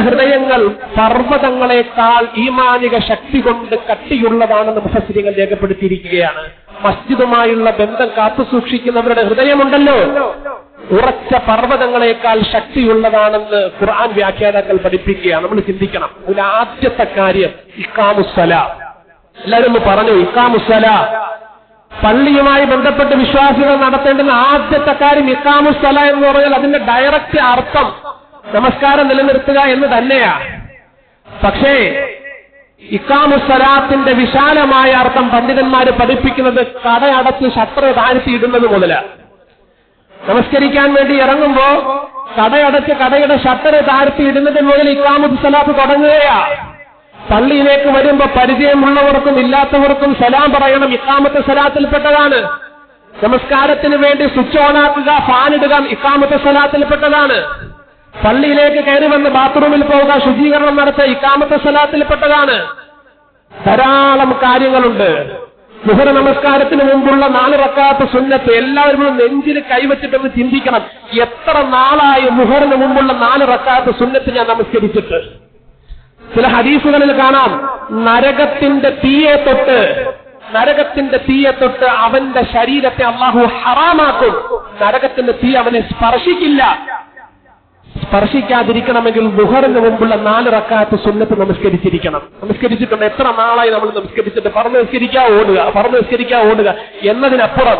ഹൃദയങ്ങൾ പർവ്വതങ്ങളെക്കാൾ ഈമാനിക ശക്തി കൊണ്ട് കട്ടിയുള്ളതാണെന്ന് മുഫസ്സിരിങ്ങൾ രേഖപ്പെടുത്തിയിരിക്കുകയാണ്. മസ്ജിദുമായുള്ള ബന്ധം കാത്തുസൂക്ഷിക്കുന്നവരുടെ ഹൃദയമുണ്ടല്ലോ, ഉറച്ച പർവ്വതങ്ങളെക്കാൾ ശക്തിയുള്ളതാണെന്ന് ഖുർആൻ വ്യാഖ്യാതാക്കൾ പഠിപ്പിക്കുകയാണ്. നമ്മൾ ചിന്തിക്കണം. അതിൽ ആദ്യത്തെ കാര്യം ഇഖാമുസ്സലാ. എല്ലാവരും ഒന്ന് പറഞ്ഞു, ഇഖാമുസ്സലാ. പള്ളിയുമായി ബന്ധപ്പെട്ട് വിശ്വാസികൾ നടത്തേണ്ടുന്ന ആദ്യത്തെ കാര്യം ഇഖാമുസ്സലാ എന്ന് പറഞ്ഞാൽ അതിന്റെ ഡയറക്റ്റ് അർത്ഥം നമസ്കാരം നിലനിർത്തുക എന്ന് തന്നെയാ. പക്ഷേ ഇഖാമുസ്സലാത്തിന്റെ വിശാലമായ അർത്ഥം പണ്ഡിതന്മാര് പഠിപ്പിക്കുന്നത് കടയടച്ച് ഷട്ടർ താഴ്ത്തിയിടുന്നത് മുതല. നമസ്കരിക്കാൻ വേണ്ടി ഇറങ്ങുമ്പോ കടയടച്ച് കടയുടെ ഷട്ടർ താഴ്ത്തി ഇടുന്നതിന് മുതൽ ഇഖാമത്ത് സലാത്ത് തുടങ്ങുകയാ. പള്ളിയിലേക്ക് വരുമ്പോ പരിചയമുള്ളവർക്കും ഇല്ലാത്തവർക്കും സലാം പറയണം, ഇഖാമത്ത് സലാത്തിൽപ്പെട്ടതാണ്. നമസ്കാരത്തിന് വേണ്ടി സ്വിച്ച് ഓണാക്കുക, ഫാനിടുക, ഇഖാമത്ത് സലാത്തിൽപ്പെട്ടതാണ്. പള്ളിയിലേക്ക് കയറി വന്ന് ബാത്റൂമിൽ പോവുക, ശുചീകരണം നടത്തുക, ഇഖാമത്ത് സലാത്തിൽപ്പെട്ടതാണ്. ധാരാളം കാര്യങ്ങളുണ്ട്. മുഹർ നമസ്കാരത്തിന് മുമ്പുള്ള 4 റക്അത്ത് സുന്നത്ത് എല്ലാവരും നെഞ്ചിൽ കൈവച്ചിട്ടൊന്ന് ചിന്തിക്കണം. എത്ര നാളായി മുഹറിന് മുമ്പുള്ള 4 റക്അത്ത് സുന്നത്ത് ഞാൻ നമസ്കരിച്ചിട്ട്? ചില ഹദീസുകളിൽ കാണാം, നരകത്തിന്റെ തീയെ തൊട്ട് അവന്റെ ശരീരത്തെ അള്ളാഹു ഹറാമാക്കും. നരകത്തിന്റെ തീ അവനെ സ്പർശിക്കാതിരിക്കണമെങ്കിൽ മുഹറിന് മുമ്പുള്ള 4 റക്അത്ത് സുന്നത്ത് നമസ്കരിച്ചിട്ടുണ്ട്. എത്ര നാളായി നമ്മൾ നമസ്കരിച്ചിട്ട്? പറന്ന് നിസ്കരിക്കുക ഓടുക എന്നതിനപ്പുറം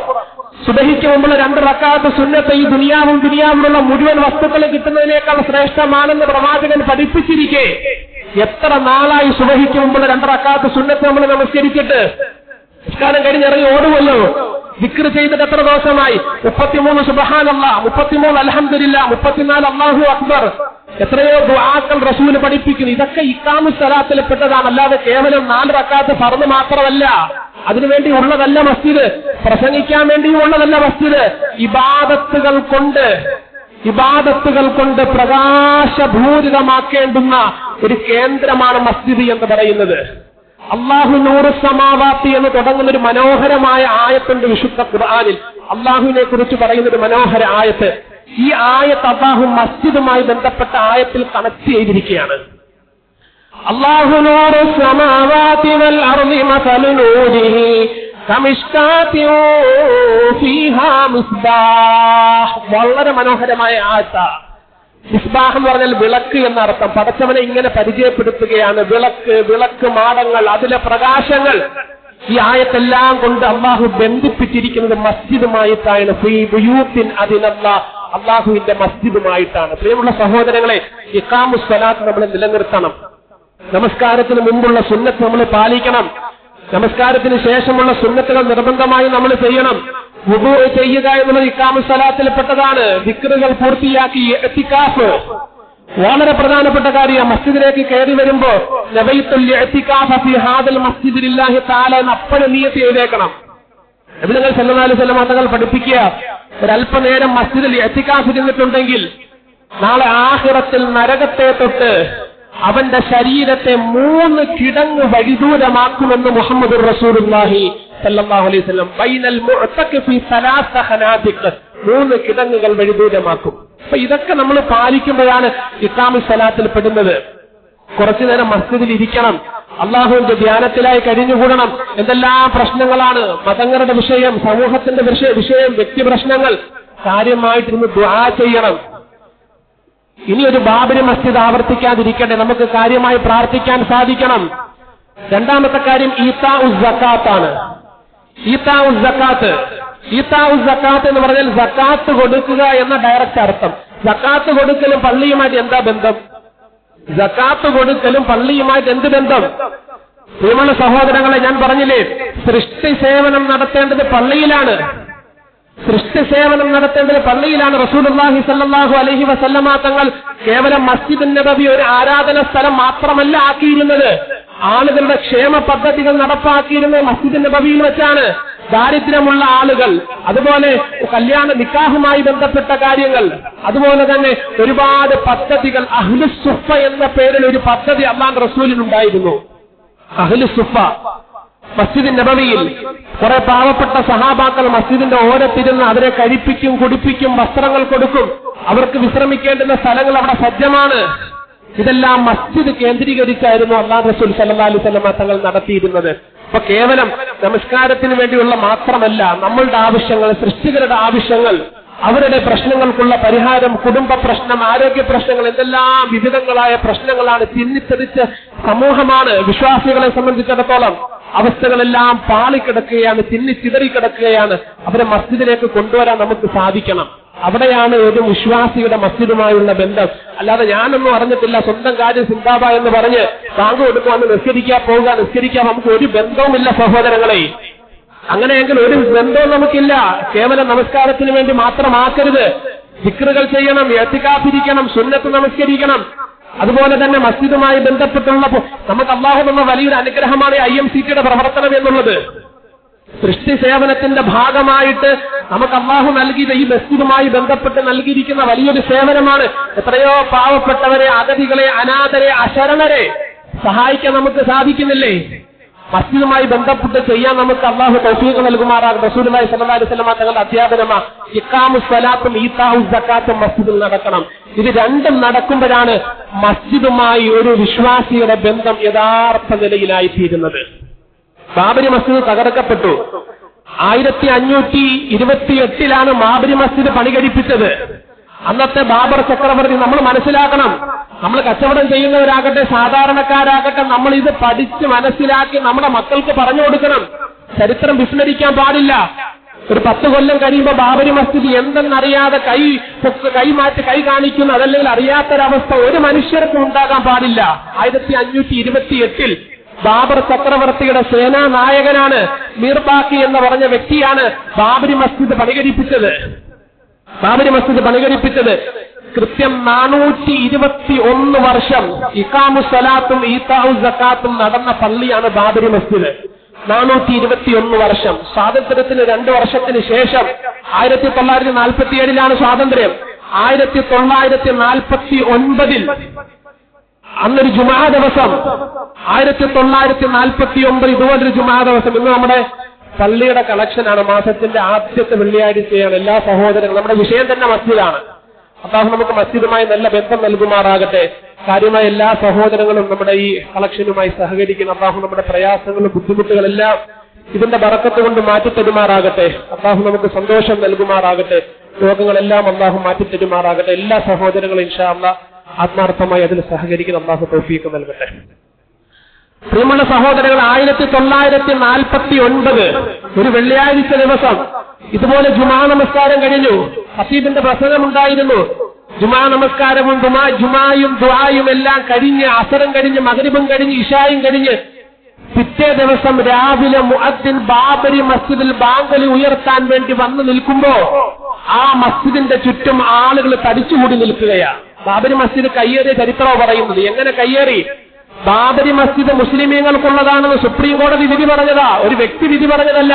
സുബഹിക്ക് മുമ്പുള്ള 2 റക്അത്ത് സുന്നത്ത് ഈ ദുനിയാവിലുള്ള മുഴുവൻ വസ്തുക്കളെ കിട്ടുന്നതിനേക്കാൾ ശ്രേഷ്ഠമാണെന്ന് പ്രവാചകൻ പഠിപ്പിച്ചിരിക്കെ എത്ര നാളായി സുബഹിക്ക് മുമ്പുള്ള 2 റക്അത്ത് സുന്നത്ത് നമ്മൾ നമസ്കരിച്ചിട്ട്? നിസ്കാരം കഴിഞ്ഞിറങ്ങി ഓടുമല്ലോ. ദിക്ർ ചെയ്തിട്ട് എത്ര ദിവസമായി? 33 സുബ്ഹാനല്ലാഹ്, 33 അൽഹംദുലില്ലാഹ്, 34 അല്ലാഹു അക്ബർ. എത്രയോ ദുആകൾ റസൂൽ പഠിപ്പിക്കുന്നു. ഇതൊക്കെ ഇഖാമത്ത് സലാത്തിൽ പെട്ടതാണ്. അല്ലാതെ കേവലം 4 റക്അത്ത് ഫർദ് മാത്രമല്ല. അതിനുവേണ്ടി ഉള്ളതല്ല മസ്ജിദ്, പ്രസംഗിക്കാൻ വേണ്ടിയുള്ളതല്ല മസ്ജിദ്. ഇബാദത്തുകൾ കൊണ്ട് പ്രകാശഭൂരിതമാക്കേണ്ടുന്ന ഒരു കേന്ദ്രമാണ് മസ്ജിദ് എന്ന് പറയുന്നത്. അല്ലാഹു നൂറു സമാവാത്തി എന്ന് തുടങ്ങുന്ന ഒരു മനോഹരമായ ആയത്തുണ്ട് വിശുദ്ധ ഖുർആനിൽ. അള്ളാഹുവിനെ കുറിച്ച് പറയുന്ന ഒരു മനോഹര ആയത്ത്. ഈ ആയത്ത് അല്ലാഹു മസ്ജിദുമായി ബന്ധപ്പെട്ട ആയത്തിൽ കണക്ട് ചെയ്തിരിക്കുകയാണ്. അല്ലാഹു നൂറു സമാവാത്തി വൽ അർളി മസലു നൂരിഹി കമിഷ്കാത്തിൻ ഫീഹാ മിസ്ബാഹ്. വളരെ മനോഹരമായ ആയത്ത്. മിസ്ബാഹ് എന്ന് പറഞ്ഞാൽ വിളക്ക് എന്നർത്ഥം. പടച്ചവനെ ഇങ്ങനെ പരിചയപ്പെടുത്തുകയാണ്. വിളക്ക് മാടങ്ങൾ, അതിലെ പ്രകാശങ്ങൾ. ഈ ആയത്തെല്ലാം കൊണ്ട് അള്ളാഹു ബന്ധിപ്പിച്ചിരിക്കുന്നത് മസ്ജിദുമായിട്ടാണ്. അള്ളാഹുവിന്റെ മസ്ജിദുമായിട്ടാണ്. പ്രിയമുള്ള സഹോദരങ്ങളെ, ഇഖാമുസ് സ്വലാത്ത് നമ്മൾ നിലനിർത്തണം. നമസ്കാരത്തിന് മുമ്പുള്ള സുന്നത്ത് നമ്മൾ പാലിക്കണം. നമസ്കാരത്തിന് ശേഷമുള്ള സുന്നത്തുകൾ നിർബന്ധമായി നമ്മൾ ചെയ്യണം. വുദൂ ചെയ്യുക എന്നുള്ളത് ഇഖാമുസ് സ്വലാത്തിൽപ്പെട്ടതാണ്. ദിക്റുകൾ പൂർത്തിയാക്കി ഇഅ്തികാഫ് വളരെ പ്രധാനപ്പെട്ട കാര്യം. മസ്ജിദിലേക്ക് കയറി വരുമ്പോ നബൈത്തുൽ ഇഅ്തികാഫ ഫീ ഹാദൽ മസ്ജിദി ലില്ലാഹി തആല എന്ന് അപ്പോഴും നിയ്യത്ത് ചെയ്തേക്കണം. നബി സല്ലല്ലാഹു അലൈഹി വസല്ലം തങ്ങൾ പഠിപ്പിക്കുക, ഒരല്പനേരം മസ്ജിദിൽ ഇഅ്തികാഫ് ഇരുന്നിട്ടുണ്ടെങ്കിൽ നാളെ ആഖിറത്തിൽ നരകത്തെ തൊട്ട് അവന്റെ ശരീരത്തെ 3 കിടങ്ങ് വഴിദൂരമാക്കുമെന്ന് മുഹമ്മദുർ റസൂലുള്ളാഹി സല്ലല്ലാഹു അലൈഹി വസല്ലം. ബൈനൽ മുഅ്തഖഫി 3 ഖനാദിഖ്, 3 കിടങ്ങുകൾ വഴിദൂരമാക്കും. അപ്പൊ ഇതൊക്കെ നമ്മൾ പാലിക്കുമ്പോഴാണ് ഇഖാമുസ് സ്വലാത്തിൽ പെടുന്നത്. കുറച്ചു നേരം മസ്ജിദിൽ ഇരിക്കണം, അള്ളാഹുവിന്റെ ധ്യാനത്തിലായി കഴിഞ്ഞുകൂടണം. എന്തെല്ലാം പ്രശ്നങ്ങളാണ്, മതങ്ങളുടെ വിഷയം, സമൂഹത്തിന്റെ വിഷയം, വ്യക്തി പ്രശ്നങ്ങൾ. കാര്യമായിട്ടിരുന്ന് ദുആ ചെയ്യണം. ഇനി ഒരു ബാബരി മസ്ജിദ് ആവർത്തിക്കാതിരിക്കട്ടെ, നമുക്ക് കാര്യമായി പ്രാർത്ഥിക്കാൻ സാധിക്കണം. രണ്ടാമത്തെ കാര്യം ഈതാഉസ് സക്കാത്താണ്. ഈതാഉസ് സക്കാത്ത് എന്ന് പറഞ്ഞാൽ സക്കാത്ത് കൊടുക്കുക എന്ന ഡയറക്റ്റ് അർത്ഥം. സക്കാത്ത് കൊടുക്കലും പള്ളിയുമായിട്ട് എന്താ ബന്ധം? സക്കാത്ത് കൊടുക്കലും പള്ളിയുമായിട്ട് എന്ത് ബന്ധം? പ്രിയമുള്ള സഹോദരങ്ങളെ, ഞാൻ പറഞ്ഞില്ലേ, സൃഷ്ടി സേവനം നടത്തേണ്ടത് പള്ളിയിലാണ്. റസൂലുള്ളാഹി സ്വല്ലല്ലാഹു അലൈഹി വസല്ലമ തങ്ങൾ കേവലം മസ്ജിദുൻ നബവി ഒരു ആരാധന സ്ഥലം മാത്രമല്ല ആക്കിയിരുന്നത്. ആളുകളുടെ ക്ഷേമ പദ്ധതികൾ നടപ്പാക്കിയിരുന്നത് മസ്ജിദുൻ നബവിയിൽ വെച്ചാണ്. ദാരിദ്ര്യമുള്ള ആളുകൾ, അതുപോലെ കല്യാണ നിക്കാഹുമായി ബന്ധപ്പെട്ട കാര്യങ്ങൾ, അതുപോലെ തന്നെ ഒരുപാട് പദ്ധതികൾ. അഹ്ലുസ് സുഫ എന്ന പേരിൽ ഒരു പദ്ധതി അല്ലാഹുവിന്റെ റസൂലിനുണ്ടായിരുന്നു. അഹ്ലുസ് സുഫ മസ്ജിദുൻ നബവിയിൽ കുറെ പാവപ്പെട്ട സഹാബാക്കൾ മസ്ജിദിന്റെ ഓരത്തിരുന്ന് അവരെ കഴിപ്പിക്കും, കുടിപ്പിക്കും, വസ്ത്രങ്ങൾ കൊടുക്കും. അവർക്ക് വിശ്രമിക്കേണ്ടുന്ന സ്ഥലങ്ങൾ അവിടെ സജ്ജമാണ്. ഇതെല്ലാം മസ്ജിദ് കേന്ദ്രീകരിച്ചായിരുന്നു അല്ലാഹുവിന്റെ റസൂൽ സല്ലല്ലാഹു അലൈഹി വസല്ലം തങ്ങൾ നടത്തിയിരുന്നത്. അപ്പൊ കേവലം നമസ്കാരത്തിന് വേണ്ടിയുള്ള മാത്രമല്ല, നമ്മളുടെ ആവശ്യങ്ങൾ, സൃഷ്ടികളുടെ ആവശ്യങ്ങൾ, അവരുടെ പ്രശ്നങ്ങൾക്കുള്ള പരിഹാരം, കുടുംബ പ്രശ്നം, ആരോഗ്യ പ്രശ്നങ്ങൾ, എന്തെല്ലാം വിവിധങ്ങളായ പ്രശ്നങ്ങളാണ്. ചിന്നിത്തെറിച്ച സമൂഹമാണ് വിശ്വാസികളെ സംബന്ധിച്ചിടത്തോളം. അവസ്ഥകളെല്ലാം പാളിക്കിടക്കുകയാണ്, ചിന്നിച്ചിതറിക്കിടക്കുകയാണ്. അവരെ മസ്ജിദിലേക്ക് കൊണ്ടുവരാൻ നമുക്ക് സാധിക്കണം. അവിടെയാണ് ഒരു വിശ്വാസിയുടെ മസ്ജിദുമായുള്ള ബന്ധം. അല്ലാതെ ഞാനൊന്നും അറിഞ്ഞിട്ടില്ല, സ്വന്തം കാര്യം സിന്താബ എന്ന് പറഞ്ഞ് ബാങ്ക് കൊടുക്കുവാന്ന് നിസ്കരിക്കാൻ പോവുക, നിസ്കരിക്കാൻ നമുക്ക് ഒരു ബന്ധവുമില്ല സഹോദരങ്ങളെ. അങ്ങനെയെങ്കിൽ ഒരു ബന്ധവും നമുക്കില്ല. കേവലം നമസ്കാരത്തിന് വേണ്ടി മാത്രമാക്കരുത്. ദിക്റുകൾ ചെയ്യണം, ഇഅ്തികാഫിരിക്കണം, സുന്നത്ത് നമസ്കരിക്കണം. അതുപോലെ തന്നെ മസ്ജിദുമായി ബന്ധപ്പെട്ടുള്ള നമുക്ക് അല്ലാഹു തന്ന വലിയൊരു അനുഗ്രഹമാണ് IMCTയുടെ പ്രവർത്തനം എന്നുള്ളത്. സൃഷ്ടി സേവനത്തിന്റെ ഭാഗമായിട്ട് നമുക്ക് അല്ലാഹു നൽകിയ ഈ മസ്ജിദുമായി ബന്ധപ്പെട്ട് നൽകിയിരിക്കുന്ന വലിയൊരു സേവനമാണ്. എത്രയോ പാവപ്പെട്ടവരെ, അഗതികളെ, അനാഥരെ, അശരണരെ സഹായിക്കാൻ നമുക്ക് സാധിക്കുന്നില്ലേ? മസ്ജിദുമായി ബന്ധപ്പെട്ട് ചെയ്യാൻ നമുക്ക് അല്ലാഹു തൗഫീഖ് നൽകുമാറാകും. റസൂലുള്ളാഹി സ്വല്ലല്ലാഹു അലൈഹി വസല്ലം തങ്ങളുടെ അധ്യാപനമാ ഇഖാമുസ് സ്വലാത്തും ഈതാഉസ് സകാത്തും മസ്ജിദിൽ നടക്കണം. ഇത് രണ്ടും നടക്കുമ്പോഴാണ് മസ്ജിദുമായി ഒരു വിശ്വാസിയുടെ ബന്ധം യഥാർത്ഥ നിലയിലായിത്തീരുന്നത്. ബാബരി മസ്ജിദ് തകർക്കപ്പെട്ടു. 1528 ബാബരി മസ്ജിദ് പണി കഴിപ്പിച്ചത്. അന്നത്തെ ബാബർ ചക്രവർത്തി, നമ്മൾ മനസ്സിലാക്കണം, നമ്മൾ കച്ചവടം ചെയ്യുന്നവരാകട്ടെ സാധാരണക്കാരാകട്ടെ, നമ്മൾ ഇത് പഠിച്ച് മനസ്സിലാക്കി നമ്മുടെ മക്കൾക്ക് പറഞ്ഞു കൊടുക്കണം. ചരിത്രം വിസ്മരിക്കാൻ പാടില്ല. ഒരു 10 കൊല്ലം കഴിയുമ്പോൾ ബാബരി മസ്ജിദ് എന്തെന്നറിയാതെ കൈ മാറ്റി കൈ കാണിക്കുന്ന, അതല്ലെങ്കിൽ അറിയാത്തൊരവസ്ഥ ഒരു മനുഷ്യർക്കും ഉണ്ടാകാൻ പാടില്ല. 1528 ബാബർ ചക്രവർത്തിയുടെ സേനാ നായകനാണ് മീർബാക്കി എന്ന് പറഞ്ഞ വ്യക്തിയാണ് ബാബരി മസ്ജിദ് പണികരിപ്പിച്ചത്. കൃത്യം 421 വർഷം ഇഖാമുസ് സ്വലാത്തും ഈതാഉസ് സകാത്തും നടന്ന പള്ളിയാണ് ബാബരി മസ്ജിദ്. 421 വർഷം. സ്വാതന്ത്ര്യത്തിന് 2 വർഷത്തിന് ശേഷം 1947 സ്വാതന്ത്ര്യം. 1949 അന്നൊരു ജുമാ ദിവസം, 1949 ഇതുപോലൊരു ജുമാ ദിവസം. ഇന്ന് നമ്മുടെ പള്ളിയുടെ കളക്ഷനാണ്, മാസത്തിന്റെ ആദ്യത്തെ വെള്ളിയാഴ്ചയാണ്. എല്ലാ സഹോദരങ്ങളും, നമ്മുടെ വിഷയം തന്നെ മസ്ജിദാണ്. അല്ലാഹു നമുക്ക് മസ്ജിദുമായി നല്ല ബന്ധം നൽകുമാറാകട്ടെ. കാര്യമായ എല്ലാ സഹോദരങ്ങളും നമ്മുടെ ഈ കളക്ഷനുമായി സഹകരിക്കുന്ന അല്ലാഹു നമ്മുടെ പ്രയാസങ്ങളും ബുദ്ധിമുട്ടുകളെല്ലാം ഇതിന്റെ ബറക്കത്ത് കൊണ്ട് മാറ്റിത്തരുമാറാകട്ടെ. അല്ലാഹു നമുക്ക് സന്തോഷം നൽകുമാറാകട്ടെ. രോഗങ്ങളെല്ലാം അല്ലാഹു മാറ്റിത്തരുമാറാകട്ടെ. എല്ലാ സഹോദരങ്ങളും ഇൻഷാ അല്ലാഹ് ആത്മാർത്ഥമായി അതിൽ സഹകരിക്കുന്ന അല്ലാഹു തൗഫീഖ് നൽകട്ടെ. പ്രിയമുള്ള സഹോദരങ്ങൾ, 1949 ഒരു വെള്ളിയാഴ്ച ദിവസം ഇതുപോലെ ജുമാ നമസ്കാരം കഴിഞ്ഞു. ഖതീബിന്റെ പ്രസംഗമുണ്ടായിരുന്നു. ജുമാ നമസ്കാരവും ജുമായും ദുആയും എല്ലാം കഴിഞ്ഞ്, അസറും കഴിഞ്ഞ്, മഗ്രിബും കഴിഞ്ഞ്, ഇശായും കഴിഞ്ഞ് പിറ്റേ ദിവസം രാവിലെ മുഅദ്ദിൻ ബാബരി മസ്ജിദിൽ ബാങ്കലി ഉയർത്താൻ വേണ്ടി വന്നു നിൽക്കുമ്പോ ആ മസ്ജിദിന്റെ ചുറ്റും ആളുകൾ തടിച്ചുകൂടി നിൽക്കുകയാണ്. ബാബരി മസ്ജിദ് കയ്യേറിയ ചരിത്രമാണ് പറയുന്നത്. എങ്ങനെ കയ്യേറി? ബാബരി മസ്ജിദ് മുസ്ലിമീങ്ങൾക്കുള്ളതാണെന്ന് സുപ്രീം കോടതി വിധി പറഞ്ഞതാ, ഒരു വ്യക്തി വിധി പറഞ്ഞതല്ല.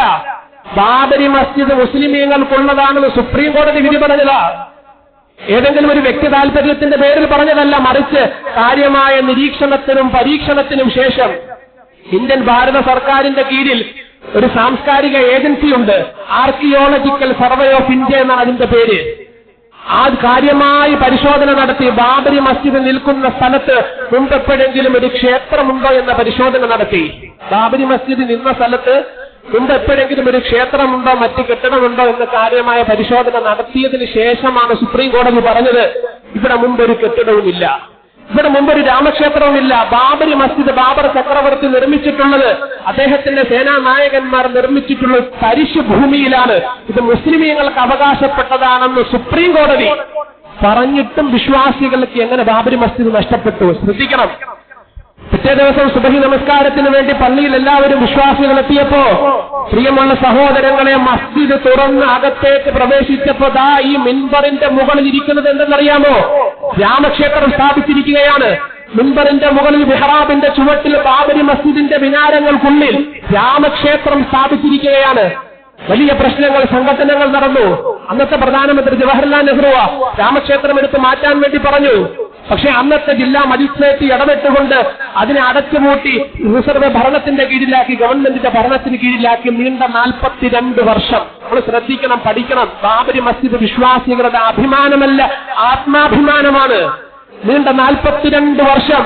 ബാബരി മസ്ജിദ് മുസ്ലിമീങ്ങൾക്കുള്ളതാണെന്ന് സുപ്രീം കോടതി വിധി പറഞ്ഞതാ. ഏതെങ്കിലും ഒരു വ്യക്തി താല്പര്യത്തിന്റെ പേരിൽ പറഞ്ഞതല്ല, മറിച്ച് കാര്യമായ നിരീക്ഷണത്തിനും പരീക്ഷണത്തിനും ശേഷം ഇന്ത്യൻ ഭാരത സർക്കാരിന്റെ കീഴിൽ ഒരു സാംസ്കാരിക ഏജൻസിയുണ്ട്, ആർക്കിയോളജിക്കൽ സർവേ ഓഫ് ഇന്ത്യ എന്നാണ് അതിന്റെ പേര്. ആ കാര്യമായി പരിശോധന നടത്തി ബാബരി മസ്ജിദ് നിൽക്കുന്ന സ്ഥലത്ത് മുമ്പെപ്പോഴെങ്കിലും ഒരു ക്ഷേത്രമുണ്ടോ എന്ന പരിശോധന നടത്തി. ബാബരി മസ്ജിദ് നിന്ന സ്ഥലത്ത് മുമ്പെപ്പോഴെങ്കിലും ഒരു ക്ഷേത്രമുണ്ടോ, മറ്റ് കെട്ടിടമുണ്ടോ എന്ന കാര്യമായ പരിശോധന നടത്തിയതിനു ശേഷമാണ് സുപ്രീം കോടതി പറഞ്ഞത് ഇവിടെ മുമ്പൊരു കെട്ടിടവുമില്ല, ഇവിടെ മുമ്പൊരു രാമക്ഷേത്രവുമില്ല. ബാബരി മസ്ജിദ് ബാബർ ചക്രവർത്തി നിർമ്മിച്ചിട്ടുള്ളത്, അദ്ദേഹത്തിന്റെ സേനാ നായകന്മാർ നിർമ്മിച്ചിട്ടുള്ള തരിശു ഭൂമിയിലാണ്. ഇത് മുസ്ലിമീങ്ങൾക്ക് അവകാശപ്പെട്ടതാണെന്ന് സുപ്രീം കോടതി പറഞ്ഞിട്ടും വിശ്വാസികൾക്ക് എങ്ങനെ ബാബരി മസ്ജിദ് നഷ്ടപ്പെട്ടു? ശ്രദ്ധിക്കണം. പിറ്റേ ദിവസം സുബഹി നമസ്കാരത്തിന് വേണ്ടി പള്ളിയിൽ എല്ലാവരും വിശ്വാസികൾ എത്തിയപ്പോ, പ്രിയമുള്ള സഹോദരങ്ങളെ, മസ്ജിദ് തുറന്ന് അകത്തേക്ക് പ്രവേശിച്ചപ്പോ ദാ ഈ മിൻബറിന്റെ മുകളിൽ ഇരിക്കുന്നത് എന്തെന്നറിയാമോ? രാമക്ഷേത്രം സ്ഥാപിച്ചിരിക്കുകയാണ്. മിൻബറിന്റെ മുകളിൽ മിഹ്റാബിന്റെ ചുവട്ടിൽ ബാബരി മസ്ജിദിന്റെ മിനാരങ്ങൾക്കുള്ളിൽ രാമക്ഷേത്രം സ്ഥാപിച്ചിരിക്കുകയാണ്. വലിയ പ്രശ്നങ്ങൾ, സംഘടനകൾ നടന്നു. അന്നത്തെ പ്രധാനമന്ത്രി ജവഹർലാൽ നെഹ്റു രാമക്ഷേത്രം എടുത്ത് മാറ്റാൻ വേണ്ടി പറഞ്ഞു. പക്ഷെ അന്നത്തെ ജില്ലാ മജിസ്ട്രേറ്റ് ഇടപെട്ടുകൊണ്ട് അതിനെ അടച്ചുപൂട്ടി റിസർവ് ഭരണത്തിന്റെ കീഴിലാക്കി, ഗവൺമെന്റിന്റെ ഭരണത്തിന് കീഴിലാക്കി നീണ്ട 42 വർഷം. നമ്മൾ ശ്രദ്ധിക്കണം, പഠിക്കണം. ബാബരി മസ്ജിദ് വിശ്വാസികളുടെ അഭിമാനമല്ല, ആത്മാഭിമാനമാണ്. നീണ്ട 42 വർഷം.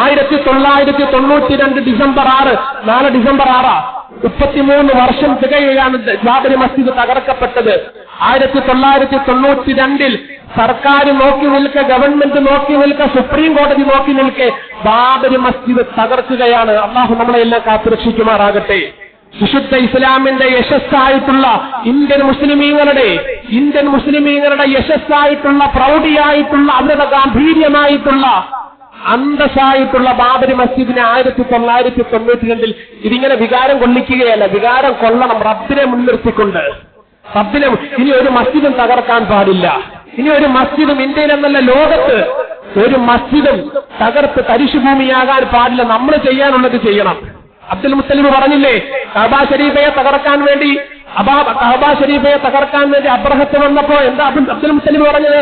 1992 ഡിസംബർ 6, 4 ഡിസംബർ 6, 33 വർഷം തികയാണ് ബാബരി മസ്ജിദ് തകർക്കപ്പെട്ടത്. 1992 സർക്കാർ നോക്കി നിൽക്കെ, ഗവൺമെന്റ് നോക്കി നിൽക്കെ, സുപ്രീം കോടതി നോക്കി നിൽക്കെ ബാബരി മസ്ജിദ് തകർക്കുകയാണ്. അല്ലാഹു നമ്മളെല്ലാം കാത്തുരക്ഷിക്കുമാറാകട്ടെ. വിശുദ്ധ ഇസ്ലാമിന്റെ യശസ്സായിട്ടുള്ള ഇന്ത്യൻ മുസ്ലിമീങ്ങളുടെ യശസ്സായിട്ടുള്ള, പ്രൗഢിയായിട്ടുള്ള, അവരുടെ ഗാംഭീര്യമായിട്ടുള്ള അന്തസ്സായിട്ടുള്ള ബാബരി മസ്ജിദിനെ 1992 ഇതിങ്ങനെ വികാരം കൊള്ളിക്കുകയല്ല, വികാരം കൊള്ളണം റബ്ബിനെ മുൻനിർത്തിക്കൊണ്ട്. റബ്ബിനെ ഇനി ഒരു മസ്ജിദും തകർക്കാൻ പാടില്ല. ഇനി ഒരു മസ്ജിദും ഇന്ത്യയിൽ എന്നല്ല ലോകത്ത് ഒരു മസ്ജിദും തകർത്ത് തരിശുഭൂമിയാകാൻ പാടില്ല. നമ്മൾ ചെയ്യാനുള്ളത് ചെയ്യണം. അബ്ദുൽ മുത്തലിബ് പറഞ്ഞില്ലേ, കഅബ ശരീഫയെ തകർക്കാൻ വേണ്ടി അബ്രഹത്ത് വന്നപ്പോ എന്താ അബ്ദുൽ മുത്തലിബ് പറഞ്ഞത്?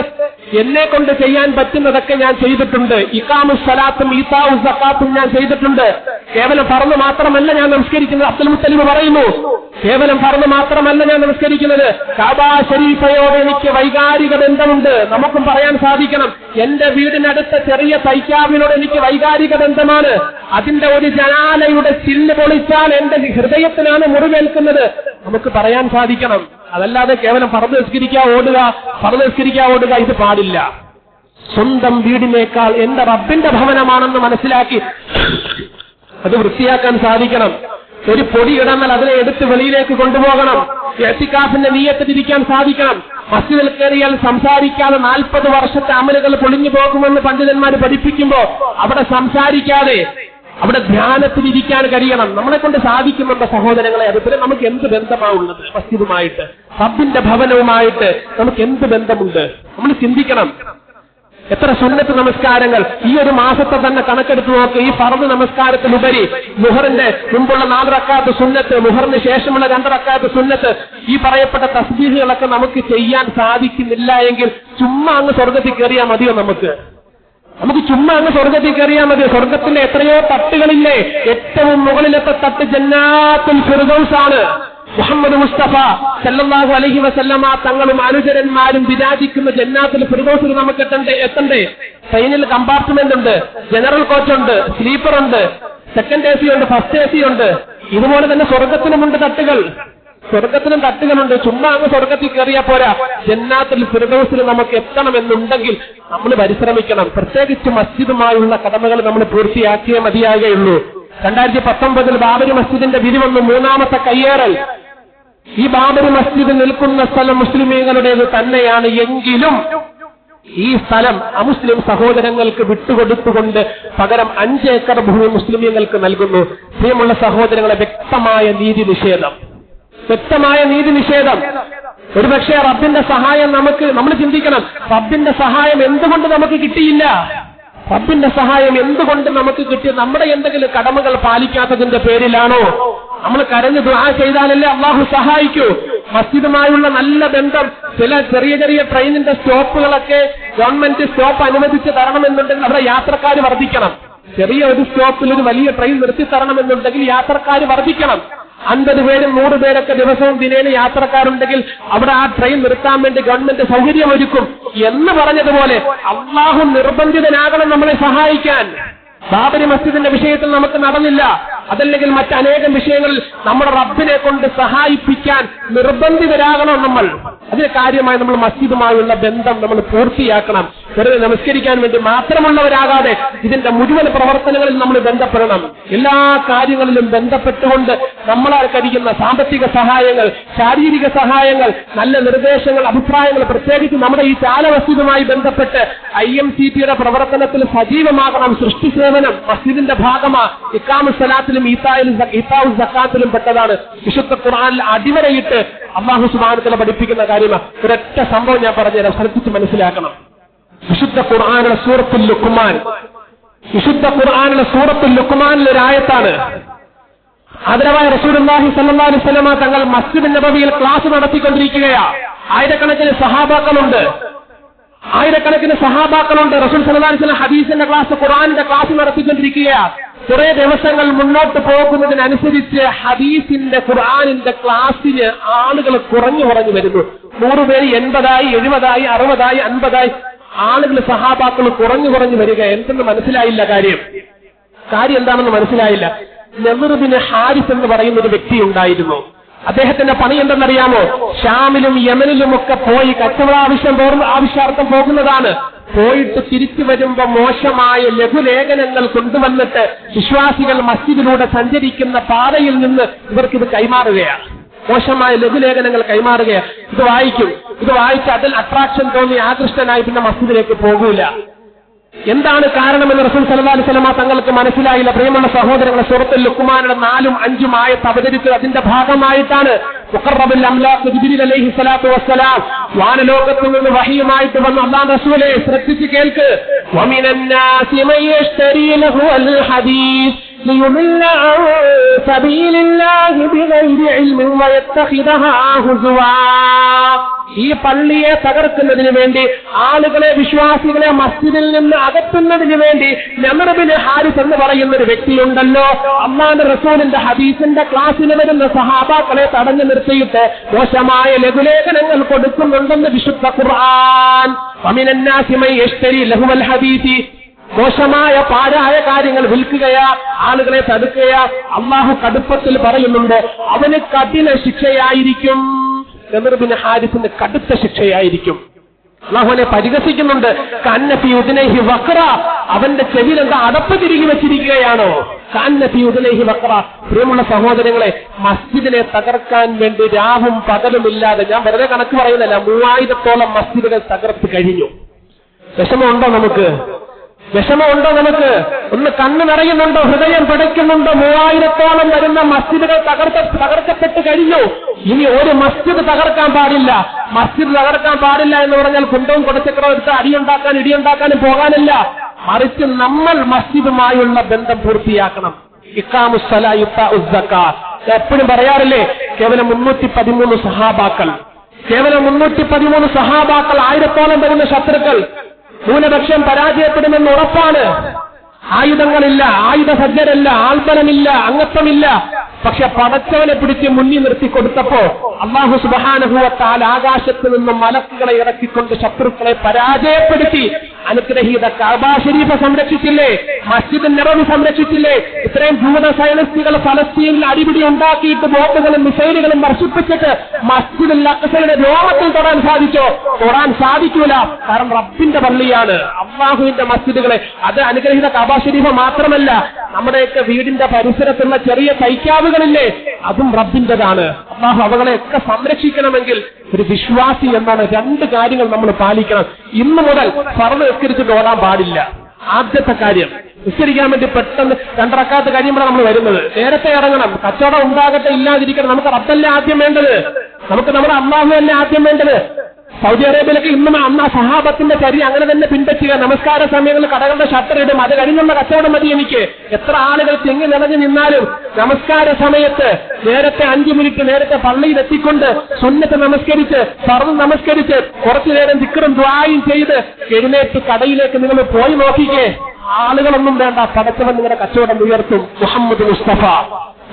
എന്നെ കൊണ്ട് ചെയ്യാൻ പറ്റുന്നതൊക്കെ ഞാൻ ചെയ്തിട്ടുണ്ട്. ഇഖാമുസ് സലാത്തും ഈതാഉ സക്കാത്തും ഞാൻ ചെയ്തിട്ടുണ്ട്. കേവലം ഫർദ് മാത്രമല്ല ഞാൻ നമസ്കരിക്കുന്നത്. അബ്ദുൽ മുത്തലിബ് പറയുന്നു, കേവലം ഫർദ് മാത്രമല്ല ഞാൻ നമസ്കരിക്കുന്നത്, കഅബ ശരീഫയോട് എനിക്ക് വൈകാരിക ബന്ധമുണ്ട്. നമുക്കും പറയാൻ സാധിക്കണം, എന്റെ വീടിനടുത്ത ചെറിയ തൈക്കാവിനോട് എനിക്ക് വൈകാരിക ബന്ധമാണ്. അതിന്റെ ഒരു ജനാലയുടെ ചില്ല് പൊളിച്ചാൽ എന്റെ ഹൃദയത്തിനാണ് മുറിവേൽക്കുന്നത്. നമുക്ക് പറയാൻ സാധിക്കണം. അതല്ലാതെ കേവലം ഫർദ് നിസ്കരിക്കുക ഓടുക ഇത് പാടില്ല. സ്വന്തം വീടിനേക്കാൾ എന്റെ റബ്ബിന്റെ ഭവനമാണെന്ന് മനസ്സിലാക്കി അത് വൃത്തിയാക്കാൻ സാധിക്കണം. ഒരു പൊടി ഇടന്നാൽ അതിനെ എടുത്ത് വെളിയിലേക്ക് കൊണ്ടുപോകണം. ഇഅ്തികാഫിന്റെ നിയ്യത്തിലിരിക്കാൻ സാധിക്കണം. മസ്ജിദിൽ കയറിയാൽ സംസാരിക്കാതെ 40 വർഷത്തെ അമലുകൾ പൊളിഞ്ഞു പോകുമെന്ന് പണ്ഡിതന്മാർ പഠിപ്പിക്കുമ്പോൾ അവിടെ സംസാരിക്കാതെ അവിടെ ധ്യാനത്തിലിരിക്കാൻ കഴിയണം. നമ്മളെ കൊണ്ട് സാധിക്കുന്നുണ്ട് സഹോദരങ്ങളെ. അതുപോലെ നമുക്ക് എന്ത് ബന്ധമാണുള്ളത് മസ്ജിദുമായിട്ട്, റബ്ബിന്റെ ഭവനവുമായിട്ട് നമുക്ക് എന്ത് ബന്ധമുണ്ട്? നമ്മൾ ചിന്തിക്കണം. എത്ര സുന്നത്ത് നമസ്കാരങ്ങൾ ഈ ഒരു മാസത്തെ തന്നെ കണക്കെടുത്ത് നോക്ക്. ഈ ഫർദ് നമസ്കാരത്തിലുപരി മുഹറിന്റെ മുമ്പുള്ള 4 റക്അത്ത് സുന്നത്ത്, മുഹറിന് ശേഷമുള്ള 2 റക്അത്ത് സുന്നത്ത്, ഈ പറയപ്പെട്ട തസ്ബീഹുകളൊക്കെ നമുക്ക് ചെയ്യാൻ സാധിക്കുന്നില്ല എങ്കിൽ ചുമ്മാ അങ്ങ് സ്വർഗത്തിൽ കയറിയാൽ മതിയോ? നമുക്ക് ചുമ്മാ അങ്ങ് സ്വർഗത്തിൽ കയറിയാൽ മതി. സ്വർഗത്തിന്റെ എത്രയോ തട്ടുകളില്ലേ? ഏറ്റവും മുകളിലത്തെ തട്ട് ജന്നാത്തുൽ ഫിർദൗസ് ആണ്. മുഹമ്മദ് മുസ്തഫ സല്ലല്ലാഹു അലൈഹി വസല്ലമ തങ്ങളും അനുചരന്മാരും വിരാജിക്കുന്ന ജന്നാത്തുൽ ഫിർദൗസിൽ നമുക്ക് എത്തണ്ടേ? ട്രെയിനിൽ കമ്പാർട്ട്മെന്റ് ഉണ്ട്, ജനറൽ കോച്ച് ഉണ്ട്, സ്ലീപ്പർ ഉണ്ട്, സെക്കൻഡ് AC ഉണ്ട്, ഫസ്റ്റ് AC ഉണ്ട്. ഇതുപോലെ തന്നെ സ്വർഗത്തിനുമുണ്ട് തട്ടുകൾ. സ്വർഗത്തിനും തട്ടുകളുണ്ട്. ചുമ്മാ അങ്ങ് സ്വർഗത്തിൽ കയറിയാൽ പോരാ. ജന്നാത്തുൽ ഫിർദൗസിൽ നമുക്ക് എത്തണമെന്നുണ്ടെങ്കിൽ നമ്മൾ പരിശ്രമിക്കണം. പ്രത്യേകിച്ച് മസ്ജിദുമായുള്ള കടമകൾ നമ്മൾ പൂർത്തിയാക്കിയേ മതിയാകുകയുള്ളൂ. 2019 ബാബരി മസ്ജിദിന്റെ വിരിവന്നു 3ാമത്തെ കയ്യേറൽ. ഈ ബാബരി മസ്ജിദ് നിൽക്കുന്ന സ്ഥലം മുസ്ലിമീങ്ങളുടേത് തന്നെയാണ് എങ്കിലും ഈ സ്ഥലം അമുസ്ലിം സഹോദരങ്ങൾക്ക് വിട്ടുകൊടുത്തുകൊണ്ട് പകരം 5 ഏക്കർ ഭൂമി മുസ്ലിമീങ്ങൾക്ക് നൽകുന്നു. പ്രിയമുള്ള സഹോദരങ്ങളെ, വ്യക്തമായ നീതി നിഷേധം. ഒരുപക്ഷെ റബ്ബിന്റെ സഹായം നമ്മൾ ചിന്തിക്കണം. റബ്ബിന്റെ സഹായം എന്തുകൊണ്ട് നമുക്ക് കിട്ടിയില്ല? റബ്ബിന്റെ സഹായം എന്തുകൊണ്ട് നമുക്ക് കിട്ടി? നമ്മുടെ എന്തെങ്കിലും കടമകൾ പാലിക്കാത്തതിന്റെ പേരിലാണോ? നമ്മൾ കരഞ്ഞ് ദുആ ചെയ്താലല്ലേ അള്ളാഹു സഹായിക്കൂ. മസ്ജിദുമായുള്ള നല്ല ബന്ധം. ചില ചെറിയ ട്രെയിനിന്റെ സ്റ്റോപ്പുകളൊക്കെ ഗവൺമെന്റ് സ്റ്റോപ്പ് അനുവദിച്ച് തരണമെന്നുണ്ടെങ്കിൽ അവിടെ യാത്രക്കാർ വർദ്ധിക്കണം. ചെറിയ ഒരു സ്റ്റോപ്പിൽ ഒരു വലിയ ട്രെയിൻ നിർത്തി തരണമെന്നുണ്ടെങ്കിൽ യാത്രക്കാർ വർദ്ധിക്കണം. 50 പേരും 100 പേരൊക്കെ ദിവസവും ദിനേന യാത്രക്കാരുണ്ടെങ്കിൽ അവിടെ ആ ട്രെയിൻ നിർത്താൻ വേണ്ടി ഗവൺമെന്റ് സൗകര്യമൊരുക്കും എന്ന് പറഞ്ഞതുപോലെ അള്ളാഹു നിർബന്ധിതനാകണം നമ്മളെ സഹായിക്കാൻ. ബാബരി മസ്ജിദിന്റെ വിഷയത്തിൽ നമുക്ക് നടന്നില്ല. അതല്ലെങ്കിൽ മറ്റനേകം വിഷയങ്ങളിൽ നമ്മുടെ റബ്ബിനെ കൊണ്ട് സഹായിപ്പിക്കാൻ നിർബന്ധിതരാകണം നമ്മൾ. അതിന് കാര്യമായി നമ്മൾ മസ്ജിദുമായുള്ള ബന്ധം നമ്മൾ പൂർത്തിയാക്കണം. വെറുതെ നമസ്കരിക്കാൻ വേണ്ടി മാത്രമുള്ളവരാകാതെ ഇതിന്റെ മുഴുവൻ പ്രവർത്തനങ്ങളിൽ നമ്മൾ ബന്ധപ്പെടണം. എല്ലാ കാര്യങ്ങളിലും ബന്ധപ്പെട്ടുകൊണ്ട് നമ്മളാൽ കഴിയുന്ന സാമ്പത്തിക സഹായങ്ങൾ, ശാരീരിക സഹായങ്ങൾ, നല്ല നിർദ്ദേശങ്ങൾ, അഭിപ്രായങ്ങൾ, പ്രത്യേകിച്ച് നമ്മുടെ ഈ ചാല മസ്ജിദുമായി ബന്ധപ്പെട്ട് IMCP-യുടെ പ്രവർത്തനത്തിൽ സജീവമാകണം. സൃഷ്ടി സേവനം മസ്ജിദിന്റെ ഭാഗമാ. ഇഖാമുസ് സലാത്തിലും ഈതാഉ സക്കാത്തിലും പെട്ടതാണ്. വിശുദ്ധ ഖുർആനിൽ അടിവരയിട്ട് അല്ലാഹു സുബ്ഹാനഹു വ തആല പഠിപ്പിക്കുന്ന കാര്യമാണ്. ഒരൊറ്റ സംഭവം ഞാൻ പറഞ്ഞുതരാം, ശ്രദ്ധിച്ച് മനസ്സിലാക്കണം. വിശുദ്ധ ഖുർആനിലെ സൂറത്തുൽ ലുഖ്മാനിലെ ഒരു ആയത്താണ്. ആദരവായ റസൂലുള്ളാഹി സ്വല്ലല്ലാഹു അലൈഹി വസല്ലമ തങ്ങൾ മസ്ജിദ് നബവിയിൽ ക്ലാസ് നടത്തിക്കൊണ്ടിരിക്കുകയാണ്. ആയിരക്കണക്കിന് സഹാബാക്കളുണ്ട്. റസൂൽ സ്വല്ലല്ലാഹു അലൈഹി വസല്ലം ഹദീസിന്റെ ക്ലാസ്, ഖുർആനിന്റെ ക്ലാസ് നടത്തിക്കൊണ്ടിരിക്കുകയാണ്. കുറെ ദിവസങ്ങൾ മുന്നോട്ട് പോകുന്നതിനനുസരിച്ച് ഹദീസിന്റെ ഖുർആനിന്റെ ക്ലാസ്സിന് ആളുകൾ കുറഞ്ഞു വരുന്നു. 100 പേര് 80ആയി, 70ആയി, 60ആയി, 50ആയി ആളുകൾ, സഹാബാക്കൾ കുറഞ്ഞു വരിക. എന്തെന്ന് മനസ്സിലായില്ല. കാര്യം എന്താണെന്ന് മനസ്സിലായില്ല. നദ്ർ ബിൻ ഹാരിസ് എന്ന് പറയുന്ന ഒരു വ്യക്തി ഉണ്ടായിരുന്നു. അദ്ദേഹത്തിന്റെ പണി എന്തെന്നറിയാമോ? ഷാമിലും യമനിലുമൊക്കെ പോയി കച്ചവട ആവശ്യാർത്ഥം പോകുന്നതാണ്. പോയിട്ട് തിരിച്ചു വരുമ്പോ മോശമായ ലഘുലേഖനങ്ങൾ കൊണ്ടുവന്നിട്ട് വിശ്വാസികൾ മസ്ജിദിലൂടെ സഞ്ചരിക്കുന്ന പാതയിൽ നിന്ന് ഇവർക്കിത് കൈമാറുകയാണ്. മോശമായ ലഘുലേഖനങ്ങൾ കൈമാറുകയാണ്. ഇത് വായിച്ച് അതിൽ അട്രാക്ഷൻ തോന്നി ആകൃഷ്ടനായി പിന്നെ മസ്ജിദിലേക്ക് പോകൂല. എന്താണ് കാരണമെന്ന് റസൂൽ സല്ലല്ലാഹു അലൈഹി വസല്ലം തങ്ങൾക്ക് മനസ്സിലായില്ല. പ്രിയമുള്ള സഹോദരങ്ങളെ, സൂറത്തുൽ ലുഖ്മാനിലെ 4ഉം 5ഉം ആയത്ത് അവതരിച്ചത് അതിന്റെ ഭാഗമായിട്ടാണ്. മുഖറബുൽ അംലാഖ് ജിബ്രീൽ അലൈഹി സ്വലാത്തു വസ്സലാം വാനലോകത്തു നിന്ന് വഹിയുമായിട്ട് വന്നു. അല്ലാഹുവിന്റെ റസൂലേ, ശ്രദ്ധിച്ച് കേൾക്ക്. വമിനൻ നാസി മൻ യശ്തരി ലഹുൽ ഹദീസ് ليضل عن سبيل الله بغير علم ويتخذها هزوا. ഈ പള്ളിയെ തകർക്കുന്നതിന് വേണ്ടി, ആളുകളെ, വിശ്വാസികളെ മസ്ജിദിൽ നിന്ന് അകറ്റുന്നതിന് വേണ്ടി നമർ ബിൻ ഹാരിസ് എന്ന് പറയുന്ന ഒരു വ്യക്തിയുണ്ടല്ലോ, അല്ലാഹുവിന്റെ റസൂലിന്റെ ഹദീസിന്റെ ക്ലാസ്സിന് വരുന്ന സഹാബാക്കളെ തടഞ്ഞു നിർത്തിയിട്ട് മോശമായ ലഘുലേഖനങ്ങൾ കൊടുക്കുന്നുണ്ടെന്ന് വിശുദ്ധ ഖുർആൻ. വമിനൻ നാസി മൻ യശ്തരി ലഹുൽ ഹദീസ്, മോശമായ പാഴായ കാര്യങ്ങൾ വിൽക്കുകയാ, ആളുകളെ തടുക്കുകയാ. അള്ളാഹു കടുപ്പത്തിൽ പറയുന്നുണ്ട്, അവന് കഠിന ശിക്ഷയായിരിക്കും. നമർ ബിൻ ഹാരിസിന് കടുത്ത ശിക്ഷയായിരിക്കും. അള്ളാഹുവിനെ പരിഹസിക്കുന്നുണ്ട്. കന്നഫി ഉദ്നൈഹി വഖറ, അവന്റെ ചെവിയിൽ എന്താ അടപ്പ് തിരികെ വെച്ചിരിക്കുകയാണോ? കന്നഫി ഉദ്നൈഹി വഖറ. പ്രിയമുള്ള സഹോദരങ്ങളെ, മസ്ജിദിനെ തകർക്കാൻ വേണ്ടി രാവും പകലുമില്ലാതെ, ഞാൻ വെറുതെ കണക്ക് പറയുന്നില്ല, 3000-ഓളം മസ്ജിദുകൾ തകർത്ത് കഴിഞ്ഞു. വിഷമമുണ്ടോ നമുക്ക്? വിഷമമുണ്ടോ നമുക്ക്? ഒന്ന് കണ്ണ് നിറയുന്നുണ്ടോ? ഹൃദയം പിടയ്ക്കുന്നുണ്ടോ? 3000-ഓളം വരുന്ന മസ്ജിദുകൾ തകർക്കപ്പെട്ട് കഴിഞ്ഞു. ഇനി ഒരു മസ്ജിദ് തകർക്കാൻ പാടില്ല. മസ്ജിദ് തകർക്കാൻ പാടില്ല എന്ന് പറഞ്ഞാൽ കുന്തവും കുടച്ചക്രവും എടുത്ത് ഇടിയുണ്ടാക്കാനും പോകാനില്ല. മറിച്ച് നമ്മൾ മസ്ജിദുമായുള്ള ബന്ധം പൂർത്തിയാക്കണം. ഇഖാമുസ്സലാ ഇത്താഉസ് സക്കാത്ത് എപ്പോഴും പറയാറില്ലേ? കേവലം 313 സഹാബാക്കൾ, കേവലം 313 സഹാബാക്കൾ, 1000-ഓളം വരുന്ന ശത്രുക്കൾ, ന്യൂനപക്ഷം പരാജയപ്പെടുമെന്ന് ഉറപ്പാണ്. ആയുധങ്ങളില്ല, ആയുധ സജ്ജരല്ല, ആൾബലമില്ല, അംഗത്വമില്ല. പക്ഷെ പടച്ചവനെ പിടിച്ച് മുന്നിൽ നിർത്തി കൊടുത്തപ്പോ അല്ലാഹു സുബ്ഹാനഹു വ തആല ആകാശത്ത് നിന്നും മലക്കുകളെ ഇറക്കിക്കൊണ്ട് ശത്രുക്കളെ പരാജയപ്പെടുത്തി അനുഗ്രഹീത കഅബ ശരീഫ് സംരക്ഷിച്ചില്ലേ? മസ്ജിദ് നബവി സംരക്ഷിച്ചില്ലേ? ഇത്രയും ഭൂത സൈനിസ്റ്റുകൾ ഫലസ്തീനിൽ അടിപിടി ഉണ്ടാക്കിയിട്ട് ബോംബുകളും മിസൈലുകളും വർഷിപ്പിച്ചിട്ട് മസ്ജിദുൽ അഖ്സയുടെ രോമത്തിൽ തൊടാൻ സാധിച്ചോ? തൊടാൻ സാധിക്കൂല. കാരണം റബ്ബിന്റെ പള്ളിയാണ്, അല്ലാഹുവിന്റെ മസ്ജിദുകളെ. അത് അനുഗ്രഹീത കഅബ ശരീഫ് മാത്രമല്ല, നമ്മുടെയൊക്കെ വീടിന്റെ പരിസരത്തുള്ള ചെറിയ തൈക്കാവുകളില്ലേ, അതും റബ്ബിന്റെതാണ്. അല്ലാഹു അവകളെയൊക്കെ സംരക്ഷിക്കണമെങ്കിൽ ഒരു വിശ്വാസി എന്നാണ് 2 കാര്യങ്ങൾ നമ്മൾ പാലിക്കണം. ഇന്നു മുതൽ ഫർള് നിസ്കരിച്ചിട്ട് ഓടാൻ പാടില്ല. ആദ്യത്തെ കാര്യം, നിസ്കരിക്കാൻ വേണ്ടി പെട്ടെന്ന് 2 റക്അത്ത് കഴിയുമ്പോഴാണ് നമ്മൾ വരുന്നത്. നേരത്തെ ഇറങ്ങണം. കച്ചവടം ഉണ്ടാകട്ടെ ഇല്ലാതിരിക്കണം. നമുക്ക് റബ്ബല്ലേ ആദ്യം വേണ്ടത്, നമുക്ക് നമ്മുടെ അല്ലാഹു അല്ലേ ആദ്യം വേണ്ടത്. സൗദി അറേബ്യയിലൊക്കെ ഇന്നും അന്ന് സഹാബത്തിന്റെ ചര്യ അങ്ങനെ തന്നെ പിൻപറ്റുക. നമസ്കാര സമയങ്ങളിൽ കടകളുടെ ഷട്ടർ ഇടും, അത് കഴിഞ്ഞുള്ള കച്ചവടം മതി എനിക്ക്. എത്ര ആളുകൾ തിങ്ങി നിറഞ്ഞു നിന്നാലും നമസ്കാര സമയത്ത് നേരത്തെ 5 മിനിറ്റ് നേരത്തെ പള്ളിയിൽ എത്തിക്കൊണ്ട് സുന്നത്ത് നമസ്കരിച്ച് ഫർദ് നമസ്കരിച്ച് കുറച്ചു നേരം ദിക്റും ദുആയും ചെയ്ത് എഴുന്നേറ്റ് കടയിലേക്ക് നിങ്ങൾ പോയി നോക്കിക്കേ. ആളുകളൊന്നും വേണ്ട, പടച്ചവൻ നിങ്ങളുടെ കച്ചവടം ഉയർത്തും. മുഹമ്മദ് മുസ്തഫ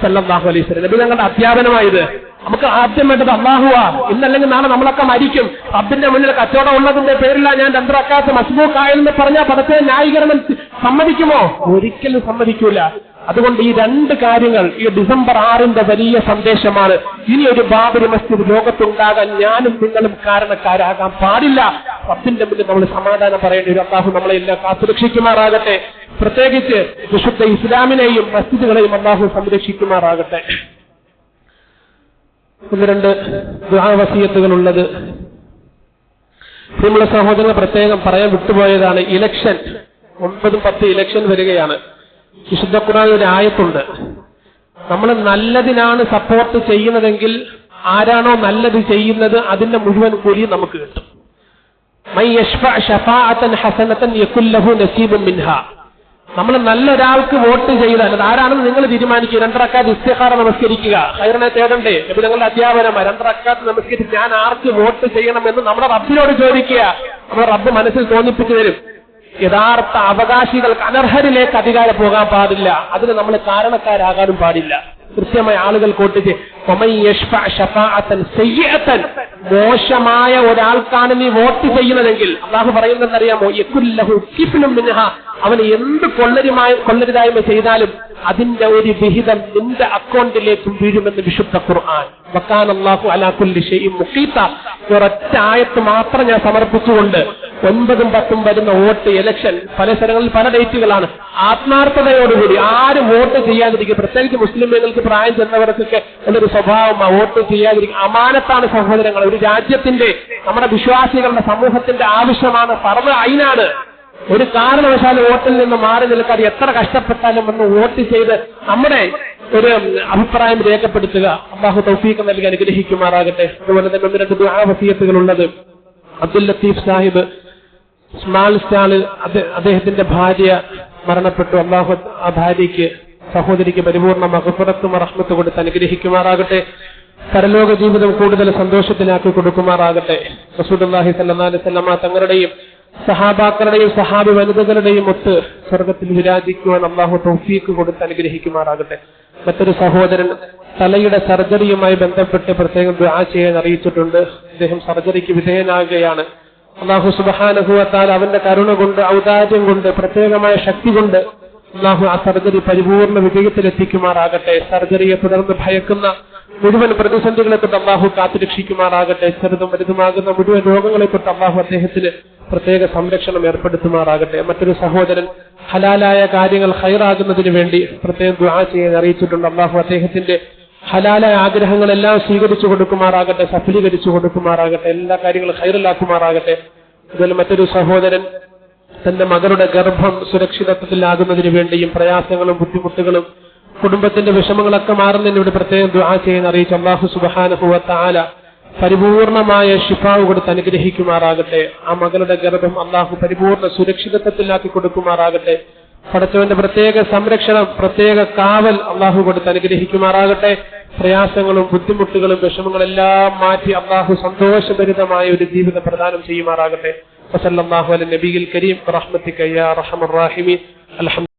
സല്ലല്ലാഹു അലൈഹി വസല്ലം നബി തങ്ങളുടെ അധ്യാപനമായത്. നമുക്ക് ആദ്യം വേണ്ടത് അല്ലാഹുവാ. ഇന്നല്ലെങ്കിൽ നാളെ നമ്മളൊക്കെ മരിക്കും. റബ്ബിന്റെ മുന്നിൽ കച്ചവടം ഉള്ളതിന്റെ പേരില്ല ഞാൻ 2 റക്അത്ത് മസ്ബൂഖായെന്ന് പറഞ്ഞാൽ പടച്ചവൻ ന്യായീകരണം സമ്മതിക്കുമോ? ഒരിക്കലും സമ്മതിക്കൂല. അതുകൊണ്ട് ഈ 2 കാര്യങ്ങൾ ഈ ഡിസംബർ 6 വലിയ സന്ദേശമാണ്. ഇനി ഒരു ബാബരി മസ്ജിദ് ലോകത്തുണ്ടാകാൻ ഞാനും നിങ്ങളും കാരണക്കാരാകാൻ പാടില്ല. റബ്ബിന്റെ മുന്നിൽ നമ്മൾ സമാധാനം പറയേണ്ടി വരും. അല്ലാഹു നമ്മളെ എല്ലാം കാത്തുരക്ഷിക്കുമാറാകട്ടെ. പ്രത്യേകിച്ച് വിശുദ്ധ ഇസ്ലാമിനെയും മസ്ജിദുകളെയും അല്ലാഹു സംരക്ഷിക്കുമാറാകട്ടെ. 1-2 ദുആ വസിയത്തുകളുള്ളത് നമ്മുടെ സഹോദരങ്ങൾ പ്രത്യേകം പറയാൻ വിട്ടുപോയതാണ്. ഇലക്ഷൻ 9-10 ഇലക്ഷൻ വരികയാണ്. വിശുദ്ധ ഖുർആനിൽ ഒരു ആയത്തുണ്ട്, നമ്മൾ നല്ലതിനാണ് സപ്പോർട്ട് ചെയ്യുന്നതെങ്കിൽ ആരാണോ നല്ലത് ചെയ്യുന്നത് അതിന്റെ മുഴുവൻ കൂലി നമുക്ക് കിട്ടും. മൻ യശ്ഫഅ ശഫാഅതൻ ഹസനതൻ യകുൽ ലഹു നസീബുൻ മിൻഹാ. നമ്മൾ നല്ലൊരാൾക്ക് വോട്ട് ചെയ്താൽ അത് ആരാണെന്ന് നിങ്ങൾ തീരുമാനിക്കുക. 2 റക്അത്ത് ഇസ്തിഖാറ നമസ്കരിക്കുക, ഖൈറിനെ തേടണ്ടേ? നബി തങ്ങളുടെ അധ്യാപനമാണ്. 2 റക്അത്ത് നമസ്കരിച്ച് ഞാൻ ആർക്ക് വോട്ട് ചെയ്യണമെന്ന് നമ്മുടെ റബ്ബിനോട് ചോദിക്കുക. നമ്മുടെ റബ്ബ് മനസ്സിൽ തോന്നിപ്പിച്ചു തരും. യഥാർത്ഥ അവകാശികൾക്ക് അനർഹരിലേക്ക് അധികാരം പോകാൻ പാടില്ല. അതിന് നമ്മൾ കാരണക്കാരാകാനും പാടില്ല. കൃത്യമായ ആളുകൾ കോട്ടിച്ച് മോശമായ ഒരാൾക്കാണ് നീ വോട്ട് ചെയ്യുന്നതെങ്കിൽ അല്ലാഹു പറയുന്നതെന്നറിയാമോ? യകുല്ലഹു കിഫ്ലും മിൻഹ. അവന് എന്ത് കൊള്ളരുതായ്മ ചെയ്താലും അതിന്റെ ഒരു വിഹിതം നിന്റെ അക്കൗണ്ടിലേക്കും വീഴുമെന്ന് വിശുദ്ധ ഖുർആൻ. വകാന അല്ലാഹു അലാ കുല്ലി ഷൈഇൻ മുഖീത. ഒരൊറ്റ ആയത്ത് മാത്രം ഞാൻ സമർപ്പിച്ചുകൊണ്ട് 9-10 വരുന്ന വോട്ട് ഇലക്ഷൻ പല സ്ഥലങ്ങളിൽ പല ഡേറ്റുകളാണ്. ആത്മാർത്ഥതയോടുകൂടി ആരും വോട്ട് ചെയ്യാതിരിക്കും. പ്രത്യേകിച്ച് മുസ്ലിംകൾക്ക് പ്രായം ചെന്നവർക്കൊക്കെ ഉള്ളൊരു സ്വഭാവം വോട്ട് ചെയ്യാതിരിക്കും. അമാനത്താണ് സഹോദരങ്ങൾ. ഒരു രാജ്യത്തിന്റെ നമ്മുടെ വിശ്വാസികളുടെ സമൂഹത്തിന്റെ ആവശ്യമാണ്. ഫർദ് ഐനാണ്. ഒരു കാരണവശാലും വോട്ടിൽ നിന്ന് മാറി നിൽക്കാതെ എത്ര കഷ്ടപ്പെട്ടാലും വന്ന് വോട്ട് ചെയ്ത് നമ്മുടെ ഒരു അഭിപ്രായം രേഖപ്പെടുത്തുക. അല്ലാഹു തൗഫീഖ് നൽകി അനുഗ്രഹിക്കുമാറാകട്ടെ. അതുപോലെ തന്നെ 1-2 ദുആ വസിയത്തുകളുള്ളത്. അബ്ദുൽ ലത്തീഫ് സാഹിബ് സ്മാൾ സ്റ്റാളിൽ അദ്ദേഹത്തിന്റെ ഭാര്യ മരണപ്പെട്ടു. അല്ലാഹു ആ ഭാര്യയ്ക്ക് സഹോദരിക്ക് പരിപൂർണ്ണ മഗ്ഫിറത്തും റഹ്മത്തും കൊടുത്ത് അനുഗ്രഹിക്കുമാറാകട്ടെ. പരലോക ജീവിതം കൂടുതൽ സന്തോഷത്തിലാക്കി കൊടുക്കുമാറാകട്ടെ. റസൂലുള്ളാഹി സ്വല്ലല്ലാഹു അലൈഹി വസല്ലമ തങ്ങളുടെയും സഹാബാക്കളുടെയും സഹാബി വനിതകളുടെയും ഒത്ത് സ്വർഗത്തിൽ വിരാജിക്കുവാൻ അല്ലാഹു തൗഫീഖ് കൊടുത്ത് അനുഗ്രഹിക്കുമാറാകട്ടെ. മറ്റൊരു സഹോദരൻ തലയുടെ സർജറിയുമായി ബന്ധപ്പെട്ട് പ്രത്യേകം ദുആ ചെയ്യാൻ അറിയിച്ചിട്ടുണ്ട്. അദ്ദേഹം സർജറിക്ക് വിധേയനാകുകയാണ്. അല്ലാഹു സുബ്ഹാനഹു വ തആല അവന്റെ കരുണ കൊണ്ട്, ഔദാര്യം കൊണ്ട്, പ്രത്യേകമായ ശക്തി കൊണ്ട് അല്ലാഹു ആ സർജറി പരിപൂർണ്ണ വിജയത്തിലെത്തിക്കുമാറാകട്ടെ. സർജറിയെ തുടർന്ന് ഭയക്കുന്ന മുഴുവൻ പ്രതിസന്ധികളെ തൊട്ട് അല്ലാഹു കാത്തുരക്ഷിക്കുമാറാകട്ടെ. ചെറുതും വലുതുമാകുന്ന മുഴുവൻ രോഗങ്ങളെ തൊട്ട് അല്ലാഹു അദ്ദേഹത്തിന് പ്രത്യേക സംരക്ഷണം ഏർപ്പെടുത്തുമാറാകട്ടെ. മറ്റൊരു സഹോദരൻ ഹലാലായ കാര്യങ്ങൾ ഖൈറാകുന്നതിന് വേണ്ടി പ്രത്യേകം ദുആ ചെയ്യാൻ അറിയിച്ചിട്ടുണ്ട്. അല്ലാഹു അദ്ദേഹത്തിന്റെ ഹലാലായ ആഗ്രഹങ്ങളെല്ലാം സ്വീകരിച്ചു കൊടുക്കുമാറാകട്ടെ, സഫലീകരിച്ചു കൊടുക്കുമാറാകട്ടെ, എല്ലാ കാര്യങ്ങളും ഖൈറിലാക്കുമാറാകട്ടെ. അതുപോലെ മറ്റൊരു സഹോദരൻ തന്റെ മകളുടെ ഗർഭം സുരക്ഷിതത്വത്തിലാകുന്നതിന് വേണ്ടിയും പ്രയാസങ്ങളും ബുദ്ധിമുട്ടുകളും കുടുംബത്തിന്റെ വിഷമങ്ങളൊക്കെ മാറുന്നതിന് വേണ്ടി പ്രത്യേകം ദുആ ചെയ്യാൻ അറിയിച്ചു. അല്ലാഹു സുബ്ഹാനഹു വ തആല പരിപൂർണമായ ശിഫാവ് കൊടുത്ത് അനുഗ്രഹിക്കുമാറാകട്ടെ. ആ മകളുടെ ഗർഭം അല്ലാഹു പരിപൂർണ്ണ സുരക്ഷിതത്വത്തിലാക്കി കൊടുക്കുമാറാകട്ടെ. പടച്ചവന്റെ പ്രത്യേക സംരക്ഷണം, പ്രത്യേക കാവൽ അല്ലാഹു കൊടുത്ത് അനുഗ്രഹിക്കുമാറാകട്ടെ. പ്രയാസങ്ങളും ബുദ്ധിമുട്ടുകളും വിഷമങ്ങളെല്ലാം മാറ്റി അല്ലാഹു സന്തോഷഭരിതമായ ഒരു ജീവിതം പ്രദാനം ചെയ്യുമാറാകട്ടെ. വസല്ലല്ലാഹു അലൈഹി നബിയിൽ കരീം റഹ്മത്തിക യാ അർഹമർ റഹീമീൻ.